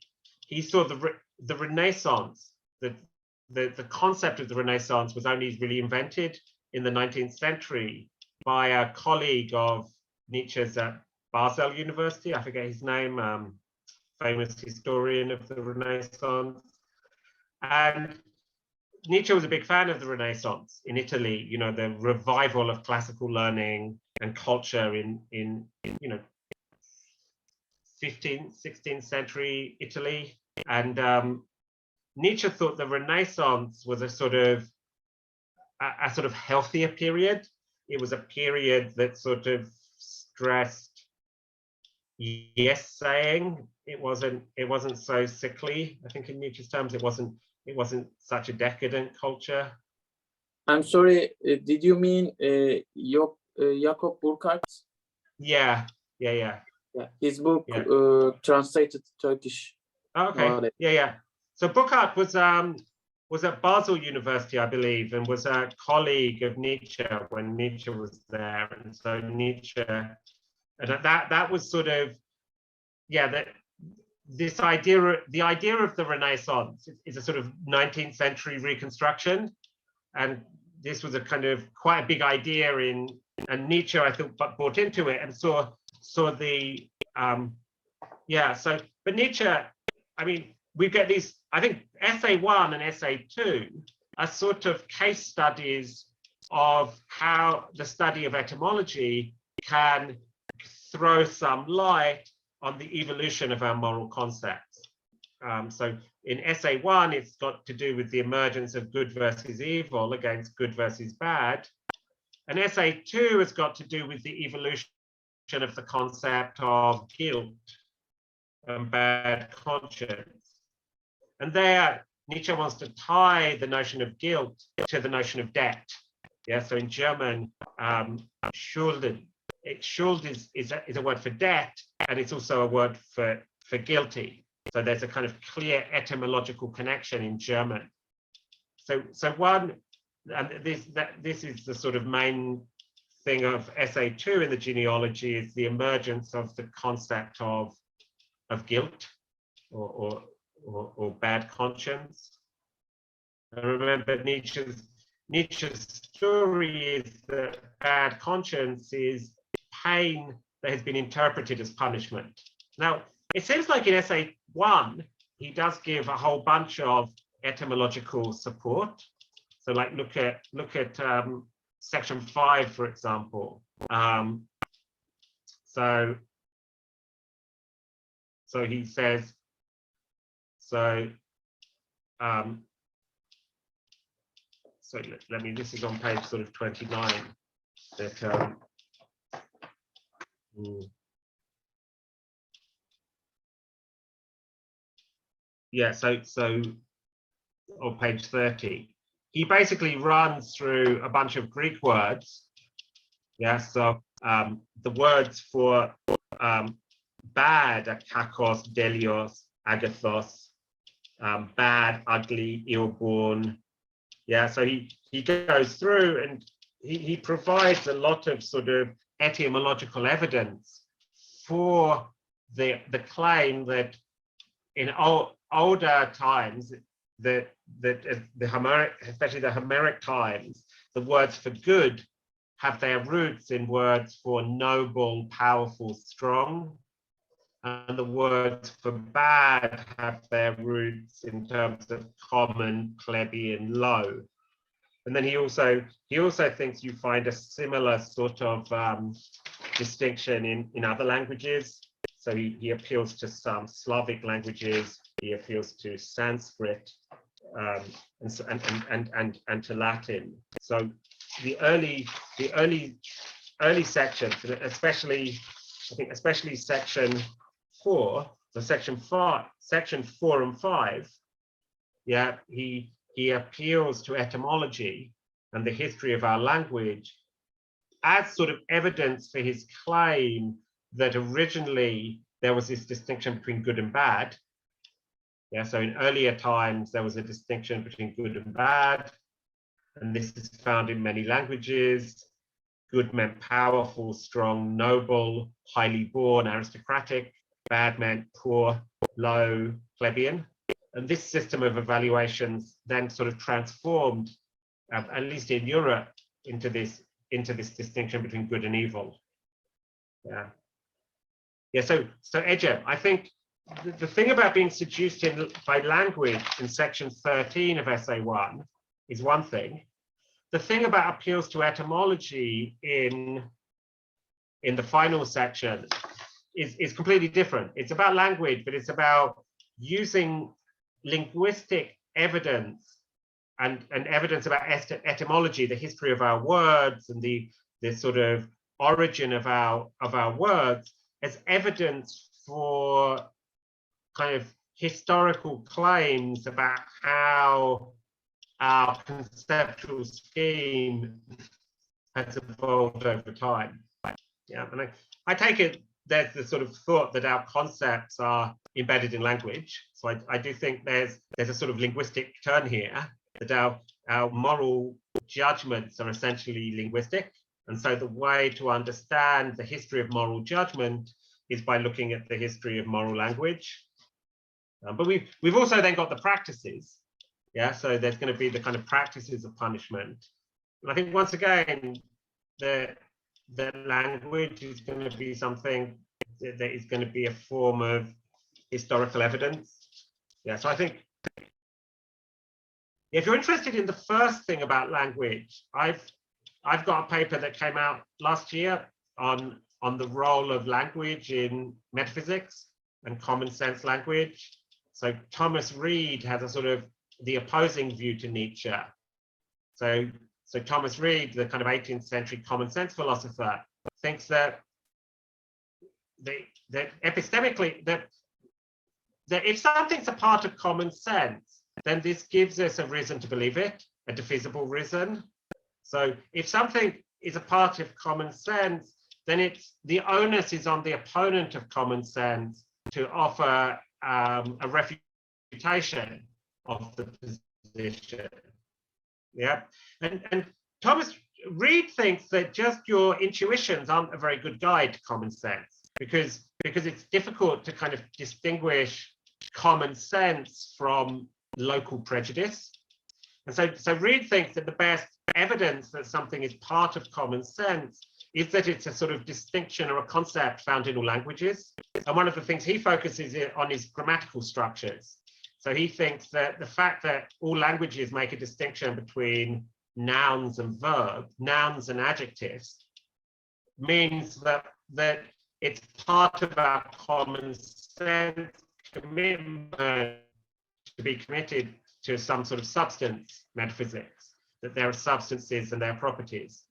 saw the Renaissance, the concept of the Renaissance was only really invented in the 19th century by a colleague of Nietzsche's at Basel University. I forget his name, famous historian of the Renaissance. And Nietzsche was a big fan of the Renaissance in Italy, you know, the revival of classical learning and culture in you know, 15th, 16th century Italy. And Nietzsche thought the Renaissance was a sort of healthier period. It was a period that sort of stressed yes saying. It wasn't so sickly. I think in Nietzsche's terms, it wasn't such a decadent culture. I'm sorry, did you mean Jakob Burckhardt? Yeah. His book, Yeah. translated Turkish. Okay. Yeah. So Burckhardt was at Basel University, I believe, and was a colleague of Nietzsche when Nietzsche was there. And so Nietzsche, and that was sort of, yeah, the idea of the Renaissance is a sort of 19th century reconstruction. And this was a kind of quite a big idea and Nietzsche, I think, bought into it and saw the, but Nietzsche, I mean, we get these, I think essay 1 and essay 2 are sort of case studies of how the study of etymology can throw some light on the evolution of our moral concepts. So in essay 1, it's got to do with the emergence of good versus evil against good versus bad. And essay 2 has got to do with the evolution of the concept of guilt and bad conscience. And there, Nietzsche wants to tie the notion of guilt to the notion of debt. Yeah, so in German, Schulden, Schuld is a word for debt, and it's also a word for guilty. So there's a kind of clear etymological connection in German. So one, and this is the sort of main thing of essay 2 in the genealogy, is the emergence of the concept of guilt or bad conscience. And remember, Nietzsche's story is that bad conscience is pain that has been interpreted as punishment. Now, it seems like in essay 1, he does give a whole bunch of etymological support. So, like, look at section 5, for example. So he says, so let me, this is on page sort of 29, that yeah, so on page 30, he basically runs through a bunch of Greek words. Yeah, so the words for bad are kakos, delios, agathos, bad, ugly, ill-born. Yeah, so he goes through and he provides a lot of sort of etymological evidence for the claim that in older times, that the Homeric, especially the Homeric times, the words for good have their roots in words for noble, powerful, strong, and the words for bad have their roots in terms of common, plebeian, low. And then he also thinks you find a similar sort of distinction in other languages. So he appeals to some Slavic languages, he appeals to Sanskrit, and to Latin. So the early sections, especially section 4, so section 4 and 5, yeah, he appeals to etymology and the history of our language as sort of evidence for his claim that originally there was this distinction between good and bad. Yeah, so in earlier times there was a distinction between good and bad, and this is found in many languages. Good meant powerful, strong, noble, highly born, aristocratic. Bad meant poor, low, plebeian. And this system of evaluations then sort of transformed, at least in Europe, into this distinction between good and evil. Yeah. Yeah. So Ece, I think the thing about being seduced by language in section 13 of essay 1 is one thing. The thing about appeals to etymology in the final section is completely different. It's about language, but it's about using linguistic evidence and evidence about etymology, the history of our words and the sort of origin of our words, as evidence for kind of historical claims about how our conceptual scheme has evolved over time. Yeah, and I take it there's the sort of thought that our concepts are embedded in language. So I do think there's a sort of linguistic turn here, that our moral judgments are essentially linguistic. And so the way to understand the history of moral judgment is by looking at the history of moral language. But we've also then got the practices. Yeah, so there's going to be the kind of practices of punishment. And I think once again, the language is going to be something that is going to be a form of historical evidence. Yeah, so I think if you're interested in the first thing about language, I've got a paper that came out last year on the role of language in metaphysics and common sense language. So Thomas Reid has a sort of the opposing view to Nietzsche. So Thomas Reid, the kind of 18th century common sense philosopher, thinks that epistemically that if something's a part of common sense, then this gives us a reason to believe it, a defeasible reason. So if something is a part of common sense, then it's the onus is on the opponent of common sense to offer a refutation of the position. Yeah, and Thomas Reid thinks that just your intuitions aren't a very good guide to common sense because it's difficult to kind of distinguish common sense from local prejudice. And so Reid thinks that the best evidence that something is part of common sense is that it's a sort of distinction or a concept found in all languages. And one of the things he focuses on is grammatical structures. So he thinks that the fact that all languages make a distinction between nouns and verbs, nouns and adjectives, means that it's part of our common sense commitment to be committed to some sort of substance metaphysics, that there are substances and their properties.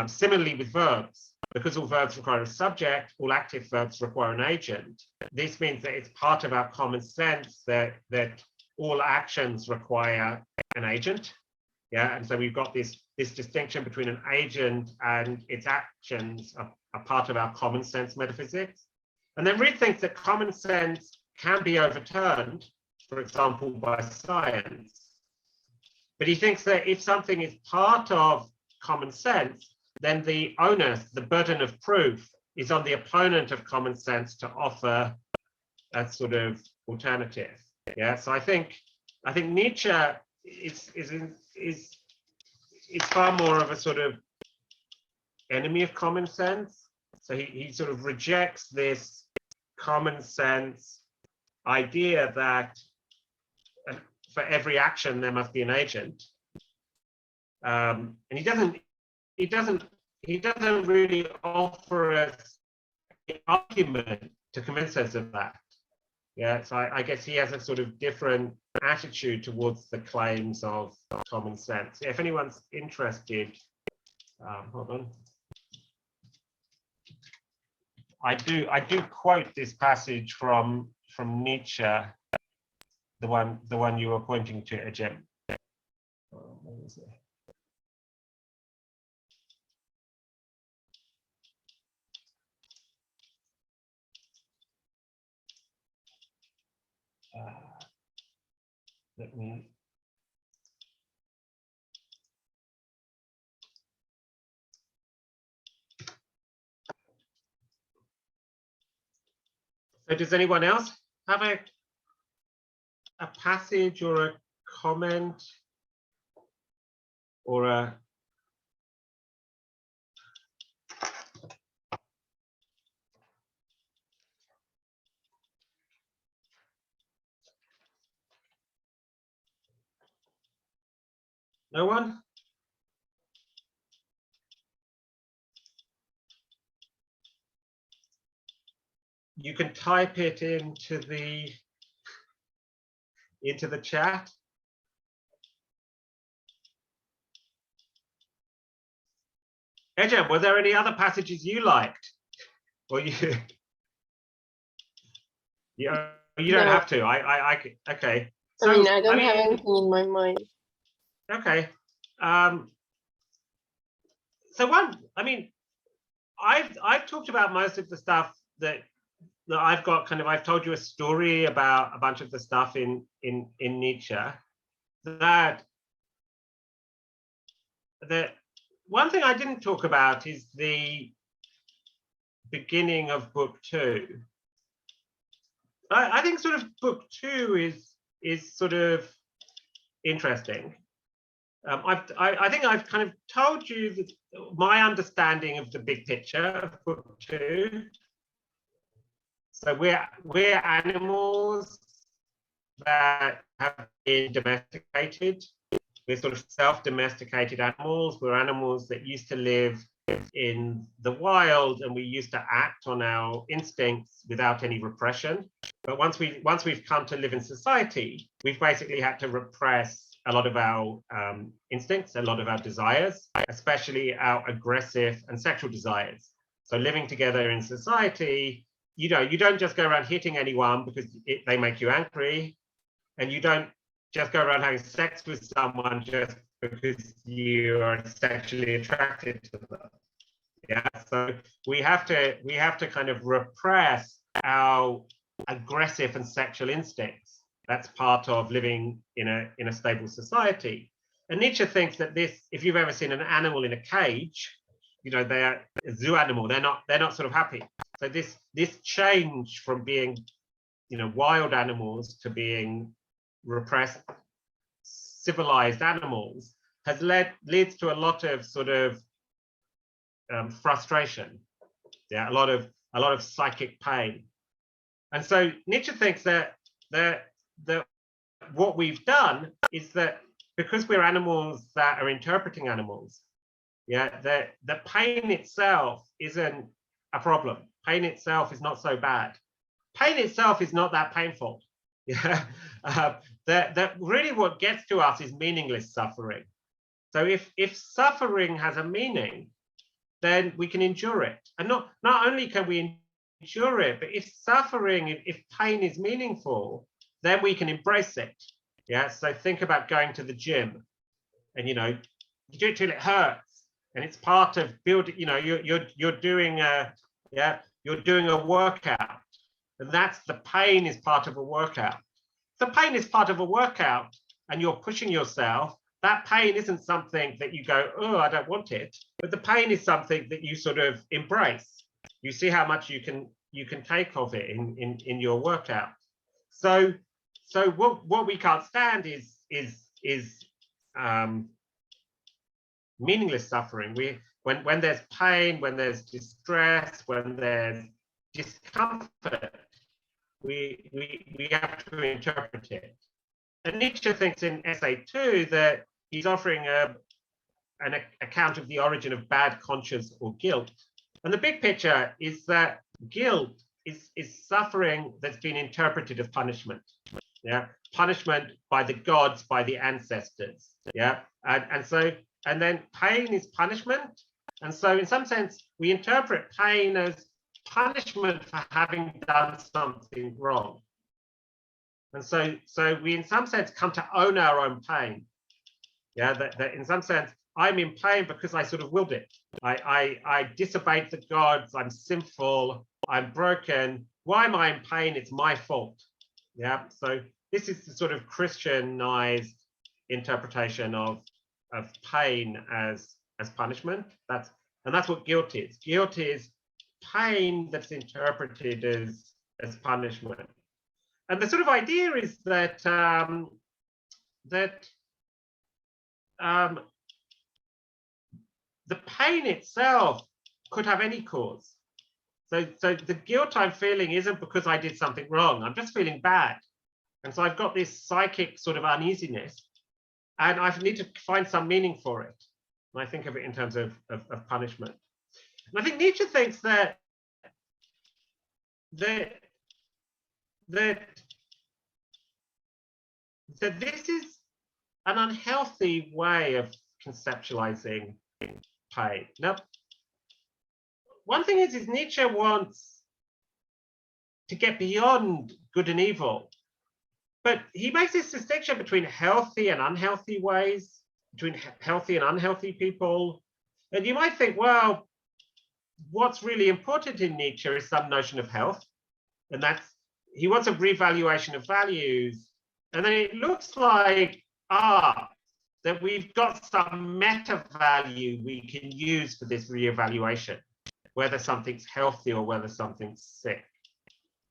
Similarly with verbs, because all verbs require a subject, all active verbs require an agent. This means that it's part of our common sense that all actions require an agent. Yeah, and so we've got this distinction between an agent and its actions are part of our common sense metaphysics. And then Reid thinks that common sense can be overturned, for example, by science. But he thinks that if something is part of common sense, then the onus, the burden of proof, is on the opponent of common sense to offer a sort of alternative. Yeah, so I think Niçe is far more of a sort of enemy of common sense. So he sort of rejects this common sense idea that for every action there must be an agent, and he doesn't really offer us an argument to convince us of that. Yeah, so I guess he has a sort of different attitude towards the claims of common sense. If anyone's interested, hold on. I do quote this passage from Niçe, the one you were pointing to, Ejim. Where is it? Let me. So does anyone else have a passage or a comment or a no one? You can type it into the chat. Ejim, were there any other passages you liked? Or you you don't No. have to. I okay. I mean, I don't have anything in my mind. Okay. So I've talked about most of the stuff that I've got. I've told you a story about a bunch of the stuff in Niçe. That one thing I didn't talk about is the beginning of book 2. I think sort of book 2 is sort of interesting. I think I've kind of told you my understanding of the big picture of book 2. So we're animals that have been domesticated. We're sort of self-domesticated animals. We're animals that used to live in the wild, and we used to act on our instincts without any repression. But once we've come to live in society, we've basically had to repress a lot of our instincts, a lot of our desires, especially our aggressive and sexual desires. So living together in society, you don't just go around hitting anyone because they make you angry, and you don't just go around having sex with someone just because you are sexually attracted to them. Yeah, so we have to kind of repress our aggressive and sexual instincts. That's part of living in a stable society. And Nietzsche thinks that this, if you've ever seen an animal in a cage, you know, they're a zoo animal, they're not sort of happy. So this change from being, you know, wild animals to being repressed, civilized animals leads to a lot of sort of frustration, yeah, a lot of psychic pain. And so Nietzsche thinks that what we've done is that because we're animals that are interpreting animals, yeah, the pain itself isn't a problem. Pain itself is not so bad. Pain itself is not that painful. Yeah, that really what gets to us is meaningless suffering. So if suffering has a meaning, then we can endure it. And not only can we endure it, but if suffering, if pain is meaningful, then we can embrace it. Yeah. So think about going to the gym, and you know, you do it till it hurts, and it's part of building. You know, you're doing a workout, and that's the pain is part of a workout. The pain is part of a workout, and you're pushing yourself. That pain isn't something that you go, oh, I don't want it, but the pain is something that you sort of embrace. You see how much you can take of it in your workout. So what we can't stand is meaningless suffering. When there's pain, when there's distress, when there's discomfort, we have to interpret it. And Nietzsche thinks in Essay 2 that he's offering an account of the origin of bad conscience or guilt. And the big picture is that guilt is suffering that's been interpreted as punishment. Yeah, punishment by the gods, by the ancestors. Yeah, and then pain is punishment. And so in some sense, we interpret pain as punishment for having done something wrong. And so we, in some sense, come to own our own pain. Yeah, that in some sense, I'm in pain because I sort of willed it. I disobeyed the gods. I'm sinful. I'm broken. Why am I in pain? It's my fault. Yeah. So this is the sort of Christianized interpretation of pain as punishment. That's what guilt is. Guilt is pain that's interpreted as punishment. And the sort of idea is that the pain itself could have any cause. So the guilt I'm feeling isn't because I did something wrong. I'm just feeling bad. And so I've got this psychic sort of uneasiness, and I need to find some meaning for it. And I think of it in terms of punishment. And I think Nietzsche thinks that this is an unhealthy way of conceptualizing pain. Now, one thing is Nietzsche wants to get beyond good and evil, but he makes this distinction between healthy and unhealthy ways, between healthy and unhealthy people. And you might think, well, what's really important in Nietzsche is some notion of health, and that's he wants a revaluation of values. And then it looks like that we've got some meta value we can use for this reevaluation, whether something's healthy or whether something's sick.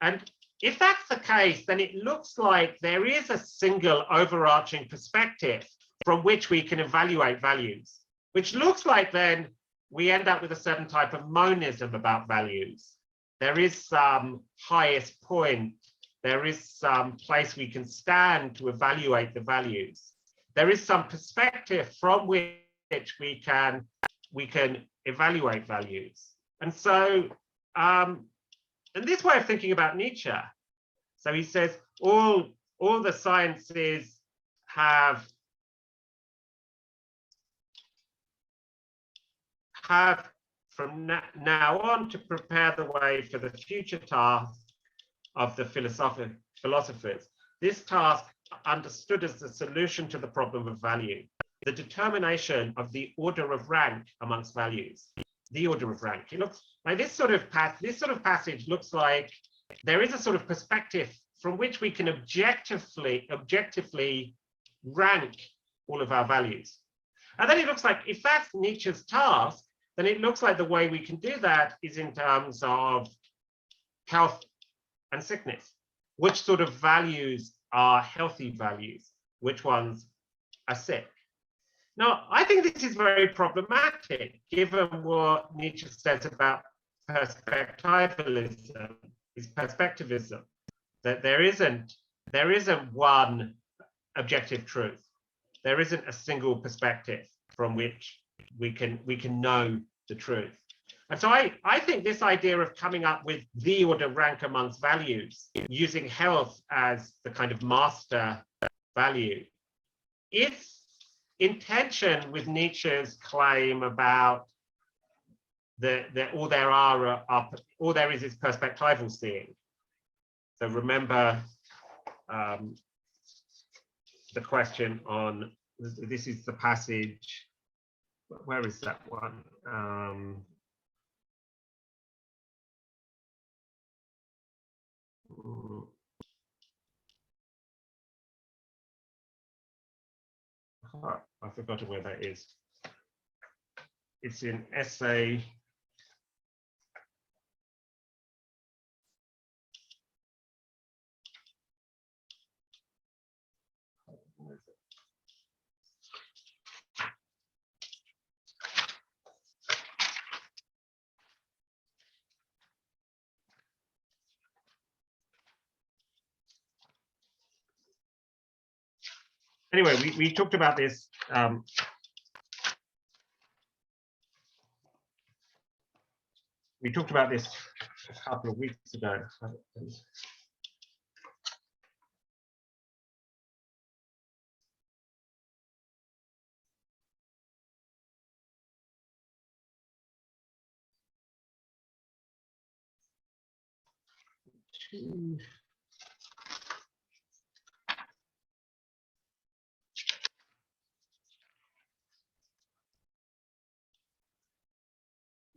And if that's the case, then it looks like there is a single overarching perspective from which we can evaluate values, which looks like then we end up with a certain type of monism about values. There is some highest point. There is some place we can stand to evaluate the values. There is some perspective from which we can evaluate values. And so, and this way of thinking about Nietzsche, so he says all the sciences have from now on to prepare the way for the future task of the philosophers. This task understood as the solution to the problem of value, the determination of the order of rank amongst values. The order of rank. It looks like this sort of passage looks like there is a sort of perspective from which we can objectively rank all of our values. And then it looks like if that's Nietzsche's task, then it looks like the way we can do that is in terms of health and sickness. Which sort of values are healthy values? Which ones are sick? Now, I think this is very problematic, given what Nietzsche says about perspectivalism, is perspectivism, that there isn't one objective truth. There isn't a single perspective from which we can know the truth. And so I think this idea of coming up with the order rank amongst values, using health as the kind of master value, is in tension with Nietzsche's claim about all there is perspectival seeing. So remember the question on, this is the passage, where is that one? I've forgotten where that is. It's in essay. Anyway, we talked about this. We talked about this a couple of weeks ago.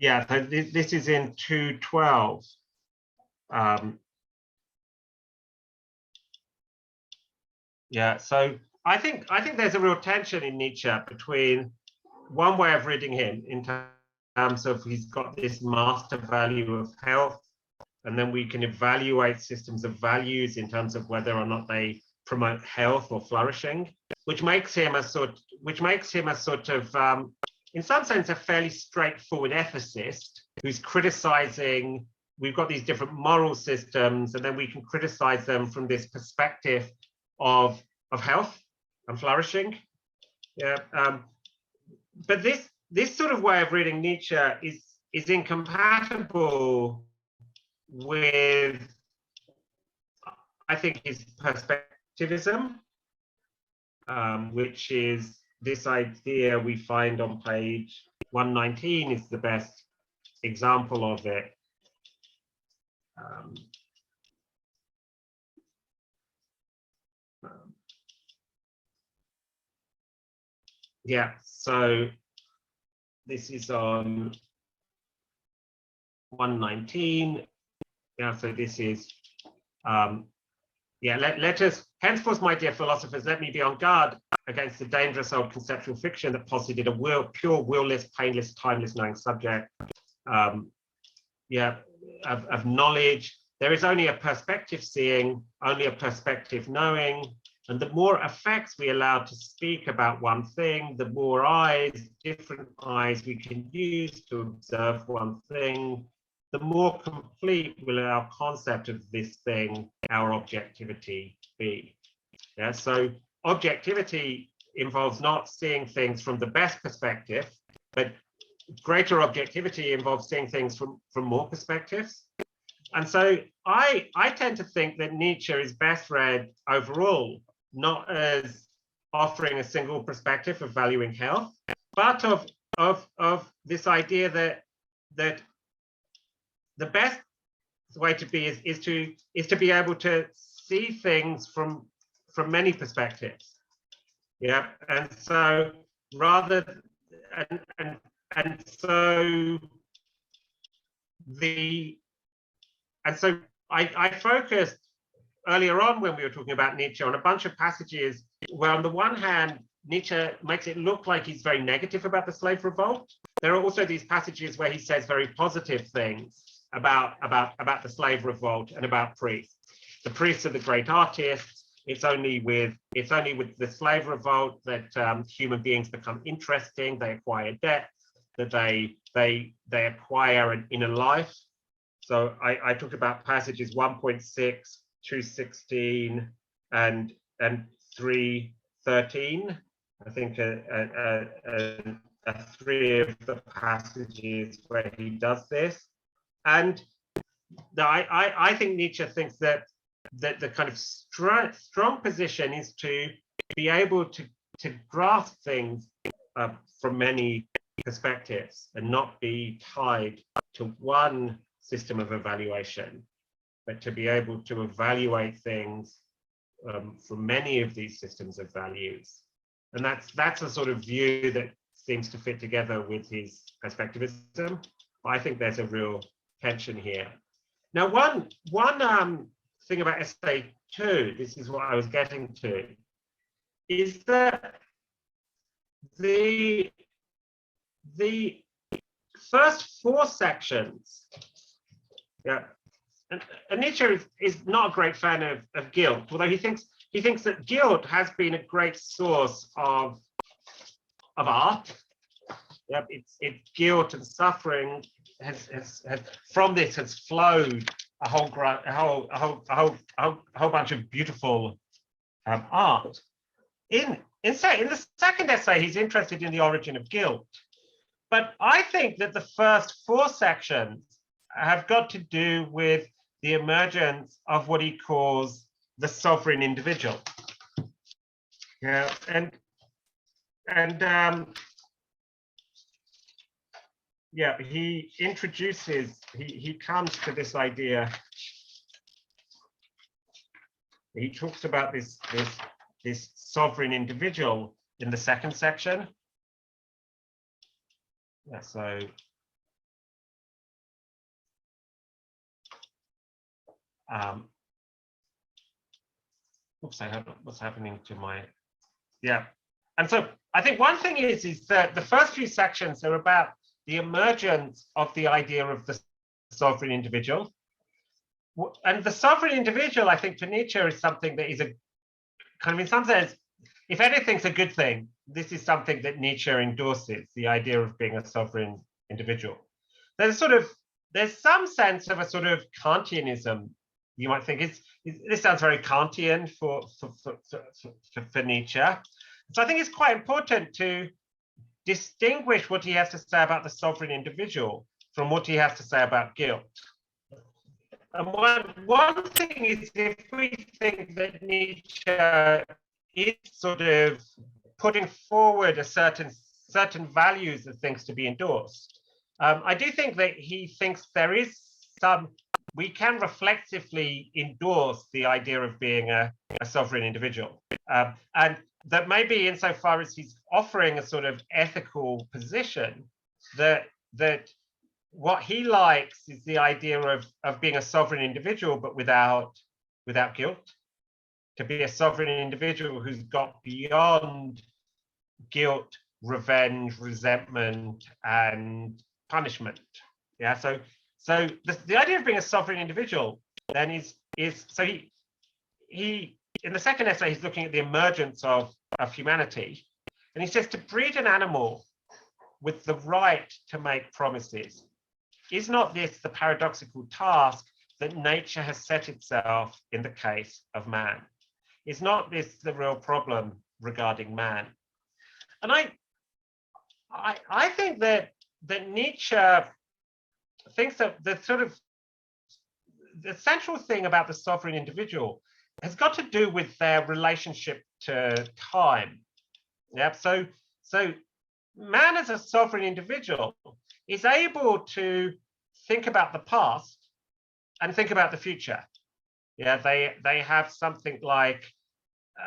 Yeah, so this is in 212. Yeah, so I think there's a real tension in Nietzsche between one way of reading him in terms of he's got this master value of health, and then we can evaluate systems of values in terms of whether or not they promote health or flourishing, which makes him a sort of in some sense a fairly straightforward ethicist who's criticizing. We've got these different moral systems, and then we can criticize them from this perspective of health and flourishing. Yeah, but this sort of way of reading Nietzsche is incompatible with, I think, his perspectivism, which is this idea we find on page 119 is the best example of it. Yeah, so this is on 119. Yeah, so this is, yeah, let us, henceforth, my dear philosophers, let me be on guard against the dangerous old conceptual fiction that posited a pure, will-less, painless, timeless knowing subject. Yeah, of knowledge. There is only a perspective seeing, only a perspective knowing. And the more effects we allow to speak about one thing, the more eyes, different eyes we can use to observe one thing, the more complete will our concept of this thing, our objectivity, be. Yeah, so objectivity involves not seeing things from the best perspective, but greater objectivity involves seeing things from more perspectives. And so I tend to think that Nietzsche is best read overall, not as offering a single perspective of valuing health, but of this idea that the best way to be is to be able to see things from from many perspectives. Yeah, and so rather and so I focused earlier on when we were talking about Nietzsche on a bunch of passages where on the one hand Nietzsche makes it look like he's very negative about the slave revolt. There are also these passages where he says very positive things about the slave revolt and about priests. The priests are the great artists. It's only with the slave revolt that human beings become interesting. They acquire depth, that they acquire an inner life. So I talk about passages 1.6, 216, and 313. I think three of the passages where he does this. And I think Nietzsche thinks that the kind of strong position is to be able to grasp things from many perspectives and not be tied to one system of evaluation, but to be able to evaluate things from many of these systems of values. And that's a sort of view that seems to fit together with his perspectivism. I think there's a real tension here. Now, one thing about essay 2, this is what I was getting to, is that the first 4 sections, yeah, and Nietzsche is not a great fan of guilt, although he thinks that guilt has been a great source of art. Yep, it's guilt and suffering has from this has flowed a whole bunch of beautiful art. In the second essay, he's interested in the origin of guilt, but I think that the first 4 sections have got to do with the emergence of what he calls the sovereign individual. Yeah, yeah, he introduces, he comes to this idea. He talks about this sovereign individual in the second section. Yeah, so oops, what's happening to my, yeah. And so I think one thing is that the first few sections are about the emergence of the idea of the sovereign individual. And the sovereign individual, I think, for Nietzsche is something that is a kind of, in some sense, if anything's a good thing, this is something that Nietzsche endorses, the idea of being a sovereign individual. There's some sense of a sort of Kantianism. You might think this sounds very Kantian for Nietzsche. So I think it's quite important to distinguish what he has to say about the sovereign individual from what he has to say about guilt. And one thing is, if we think that Nietzsche is sort of putting forward a certain values of things to be endorsed, I do think that he thinks there is we can reflexively endorse the idea of being a sovereign individual. And that maybe insofar as he's offering a sort of ethical position, that what he likes is the idea of being a sovereign individual, but without guilt, to be a sovereign individual who's got beyond guilt, revenge, resentment, and punishment. Yeah, so the idea of being a sovereign individual then is so he in the second essay he's looking at the emergence of humanity, and he says to breed an animal with the right to make promises, is not this the paradoxical task that nature has set itself in the case of man? Is not this the real problem regarding man? And I think that Nietzsche thinks that the central thing about the sovereign individual has got to do with their relationship to time. Yeah, so man as a sovereign individual is able to think about the past and think about the future. Yeah, they have something like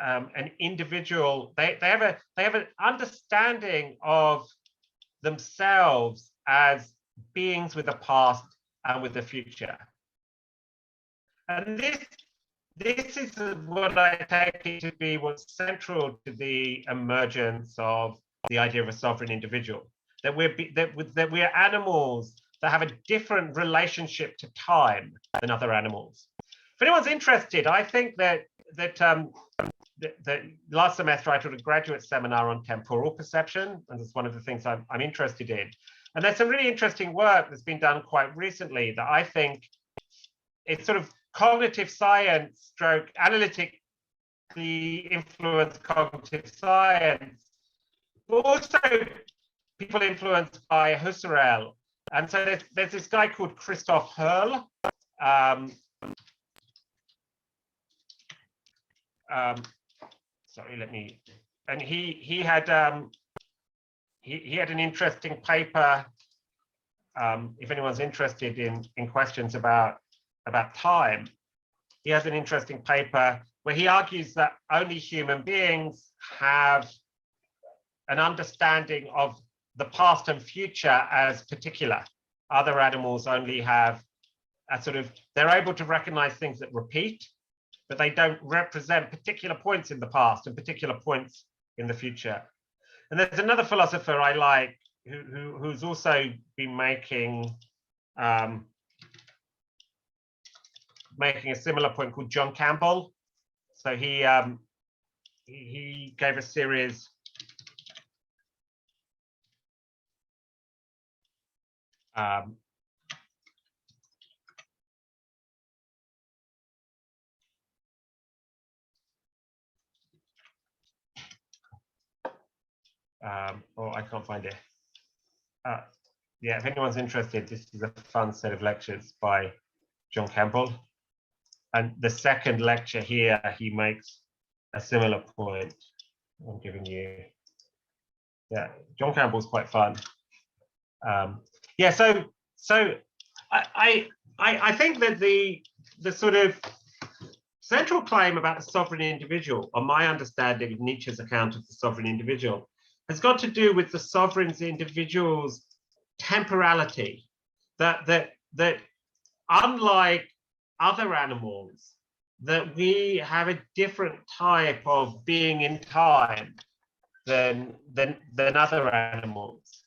an individual. They have an understanding of themselves as beings with a past and with the future. And this is what I take it to be what's central to the emergence of the idea of a sovereign individual. That we're animals that have a different relationship to time than other animals. If anyone's interested, I think that last semester I taught a graduate seminar on temporal perception, and it's one of the things I'm interested in. And there's some really interesting work that's been done quite recently that I think it's sort of cognitive science stroke analytically influenced cognitive science, but also people influenced by Husserl. And so there's this guy called Christoph Hurl. Sorry, and he had an interesting paper. If anyone's interested in questions about time, he has an interesting paper where he argues that only human beings have an understanding of the past and future as particular. Other animals only have a sort of, they're able to recognize things that repeat, but they don't represent particular points in the past and particular points in the future. And there's another philosopher I like who's also been making a similar point, called John Campbell. So he gave a series oh, I can't find it. Yeah, if anyone's interested, this is a fun set of lectures by John Campbell. And the second lecture here, he makes a similar point. I'm giving you, yeah, John Campbell's quite fun. Yeah, so I think that the sort of central claim about the sovereign individual, or my understanding of Nietzsche's account of the sovereign individual, has got to do with the sovereign individual's temporality. That unlike other animals, that we have a different type of being in time than other animals,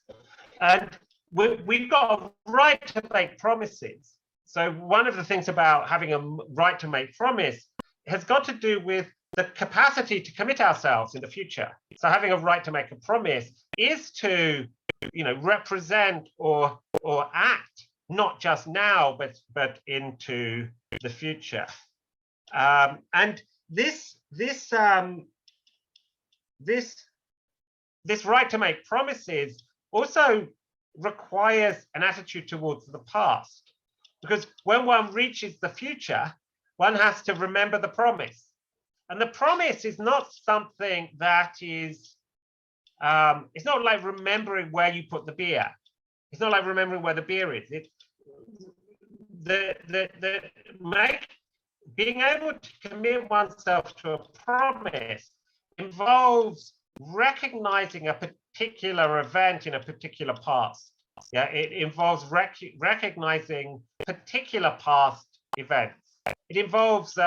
and we've got a right to make promises. So one of the things about having a right to make promise has got to do with the capacity to commit ourselves in the future. So having a right to make a promise is to, represent or act not just now, but into the future. And this right to make promises also requires an attitude towards the past, because when one reaches the future, one has to remember the promise. And the promise is not something that is, it's not like remembering where you put the beer. It's not like remembering where the beer is. It's being able to commit oneself to a promise involves recognizing a particular event in a particular past. Yeah, it involves recognizing particular past events. It involves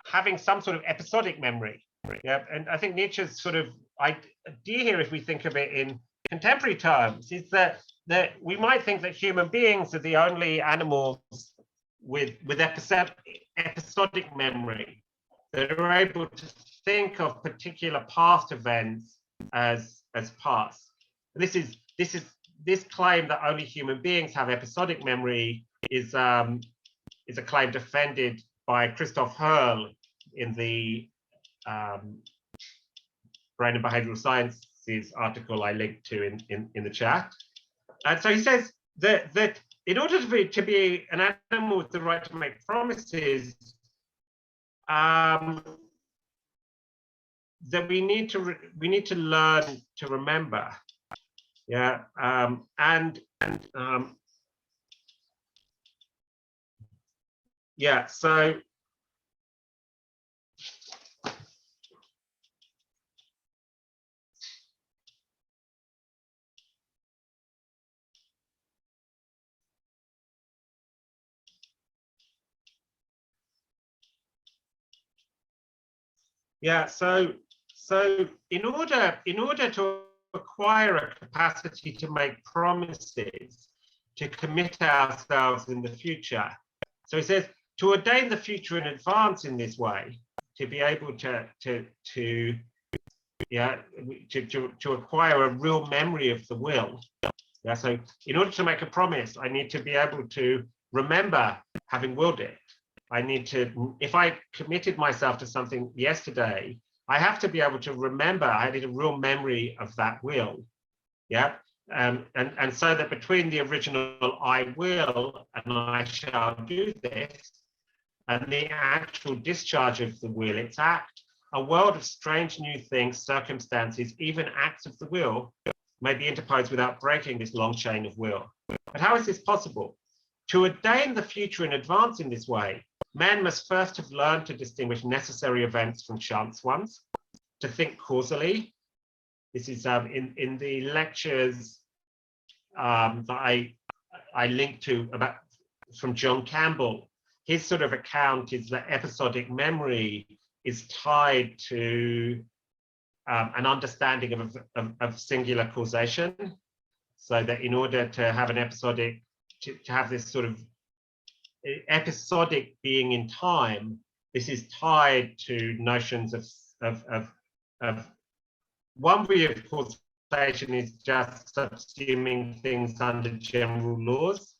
having some sort of episodic memory. Yeah, and I think Nietzsche's sort of idea here, if we think of it in contemporary terms, is that we might think that human beings are the only animals with episodic memory that are able to think of particular past events as past. This claim that only human beings have episodic memory is a claim defended by Christoph Hurl in the Brain and Behavioral Sciences article I linked to in the chat. And so he says that in order to be an animal with the right to make promises, that we need to learn to remember. Yeah, yeah, so Yeah, so in order to acquire a capacity to make promises, to commit ourselves in the future. So he says to ordain the future in advance in this way, to be able to acquire a real memory of the will. Yeah, so in order to make a promise, I need to be able to remember having willed it. I need to, if I committed myself to something yesterday, I have to be able to remember, I need a real memory of that will. Yeah. And so that between the original I will and I shall do this and the actual discharge of the will, its act, a world of strange new things, circumstances, even acts of the will may be interposed without breaking this long chain of will. But how is this possible? To ordain the future in advance in this way, man must first have learned to distinguish necessary events from chance ones, to think causally. This is in the lectures that I linked to about from John Campbell. His sort of account is that episodic memory is tied to an understanding of singular causation. So that in order to have an episodic, to have this sort of episodic being in time, this is tied to notions of one view of causation is just subsuming things under general laws,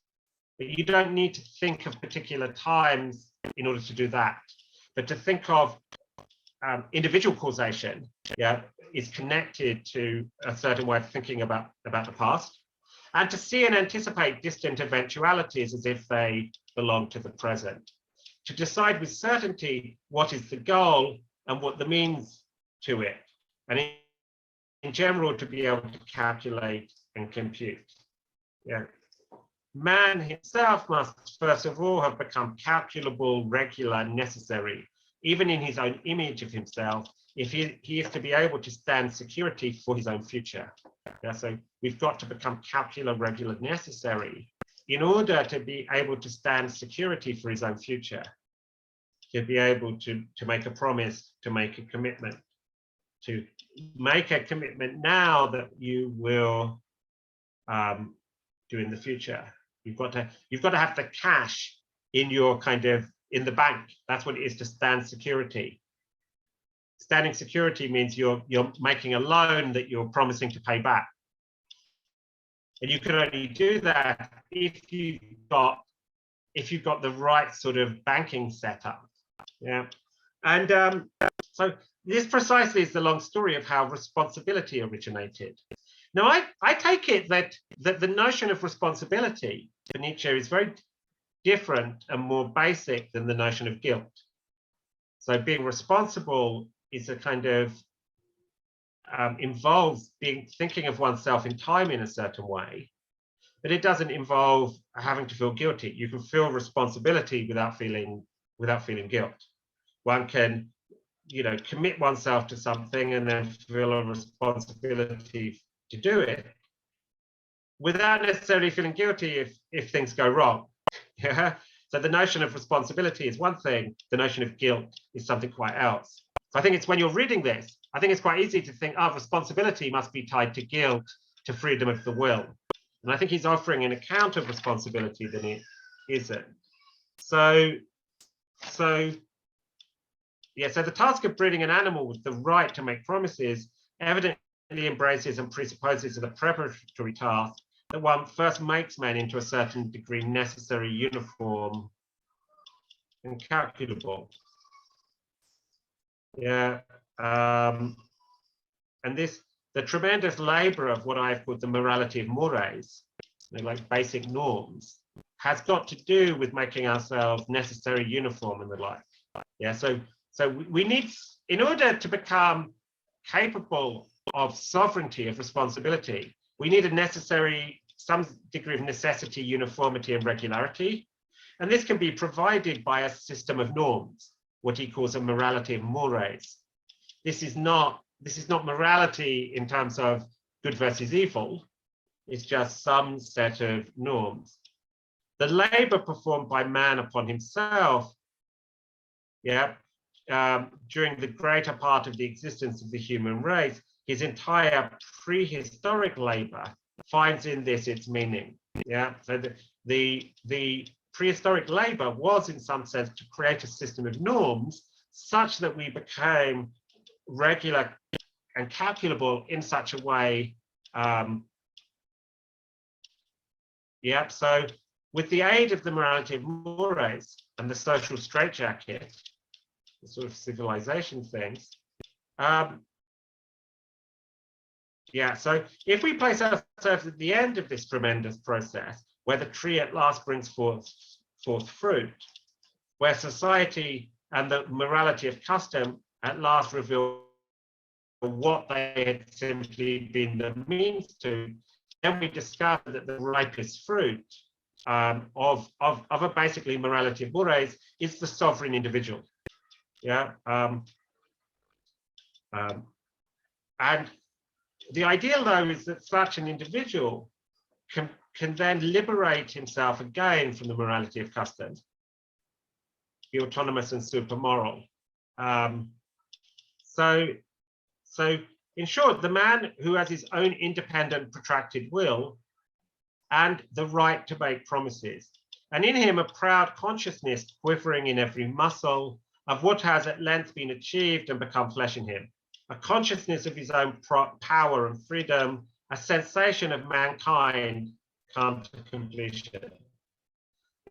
but you don't need to think of particular times in order to do that. But to think of individual causation, yeah, is connected to a certain way of thinking about the past, and to see and anticipate distant eventualities as if they belong to the present. To decide with certainty what is the goal and what the means to it, and in general to be able to calculate and compute. Yeah. Man himself must first of all have become calculable, regular, necessary, even in his own image of himself, if he is to be able to stand security for his own future. Yeah, so we've got to become calcular, regular, necessary in order to be able to stand security for his own future, to be able to make a promise, to make a commitment, to make a commitment now that you will do in the future. You've got to have the cash in your in the bank. That's what it is to stand security. Standing security means you're making a loan that you're promising to pay back. And you can only do that if you've got the right sort of banking setup. Yeah. And so this precisely is the long story of how responsibility originated. Now, I take it that the notion of responsibility for Nietzsche is very different and more basic than the notion of guilt. So being responsible is a kind of involves thinking of oneself in time in a certain way, but it doesn't involve having to feel guilty. You can feel responsibility without feeling guilt. One can, commit oneself to something and then feel a responsibility to do it without necessarily feeling guilty if things go wrong. Yeah. So the notion of responsibility is one thing, the notion of guilt is something quite else. So I think it's when you're reading this, I think it's quite easy to think, responsibility must be tied to guilt, to freedom of the will. And I think he's offering an account of responsibility that it isn't. So the task of breeding an animal with the right to make promises evidently embraces and presupposes the preparatory task that one first makes man into a certain degree necessary, uniform, and calculable. Yeah. And the tremendous labor of what I've called the morality of mores, like basic norms, has got to do with making ourselves necessary, uniform, and the like. Yeah. So we need, in order to become capable of sovereignty, of responsibility, we need some degree of necessity, uniformity, and regularity. And this can be provided by a system of norms, what he calls a morality of mores. This is not morality in terms of good versus evil. It's just some set of norms. The labor performed by man upon himself, during the greater part of the existence of the human race, his entire prehistoric labor finds in this its meaning. Yeah, so the prehistoric labor was in some sense to create a system of norms such that we became regular and calculable in such a way. Yeah, so with the aid of the morality of mores and the social straitjacket, the sort of civilization things, yeah, so if we place ourselves at the end of this tremendous process, where the tree at last brings forth fruit, where society and the morality of custom at last reveal what they had simply been the means to, then we discover that the ripest fruit of a basically morality of mores is the sovereign individual. Yeah, and the ideal, though, is that such an individual can then liberate himself again from the morality of customs, be autonomous and supermoral. So in short, the man who has his own independent, protracted will and the right to make promises, and in him a proud consciousness quivering in every muscle of what has at length been achieved and become flesh in him, a consciousness of his own power and freedom, a sensation of mankind come to completion.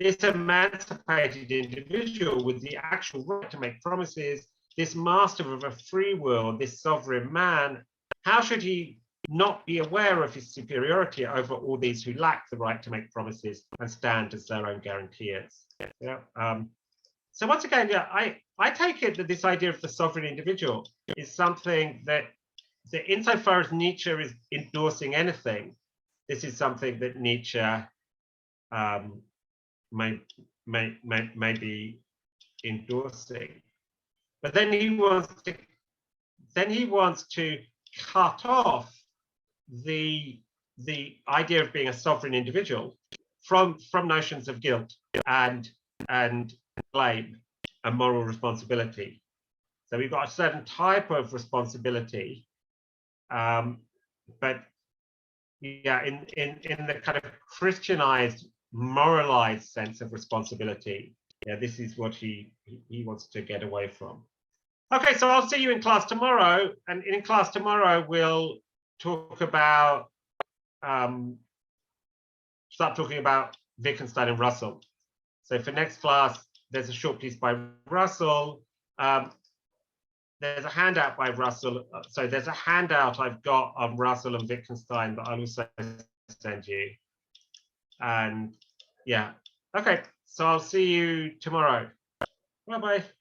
This emancipated individual with the actual right to make promises, this master of a free will, this sovereign man, how should he not be aware of his superiority over all these who lack the right to make promises and stand as their own guaranteers? Yeah. So once again, yeah, I take it that this idea of the sovereign individual is something that insofar as Nietzsche is endorsing anything, this is something that Nietzsche may be endorsing. But then he wants to cut off the idea of being a sovereign individual from notions of guilt and blame and moral responsibility. So we've got a certain type of responsibility, but yeah, in the kind of Christianized, moralized sense of responsibility, yeah, this is what he wants to get away from. Okay, so I'll see you in class tomorrow, and in class tomorrow we'll talk about start talking about Wittgenstein and Russell. So for next class, there's a short piece by Russell. There's a handout by Russell. So there's a handout I've got on Russell and Wittgenstein that I'll also send you. And yeah, okay, so I'll see you tomorrow. Bye-bye.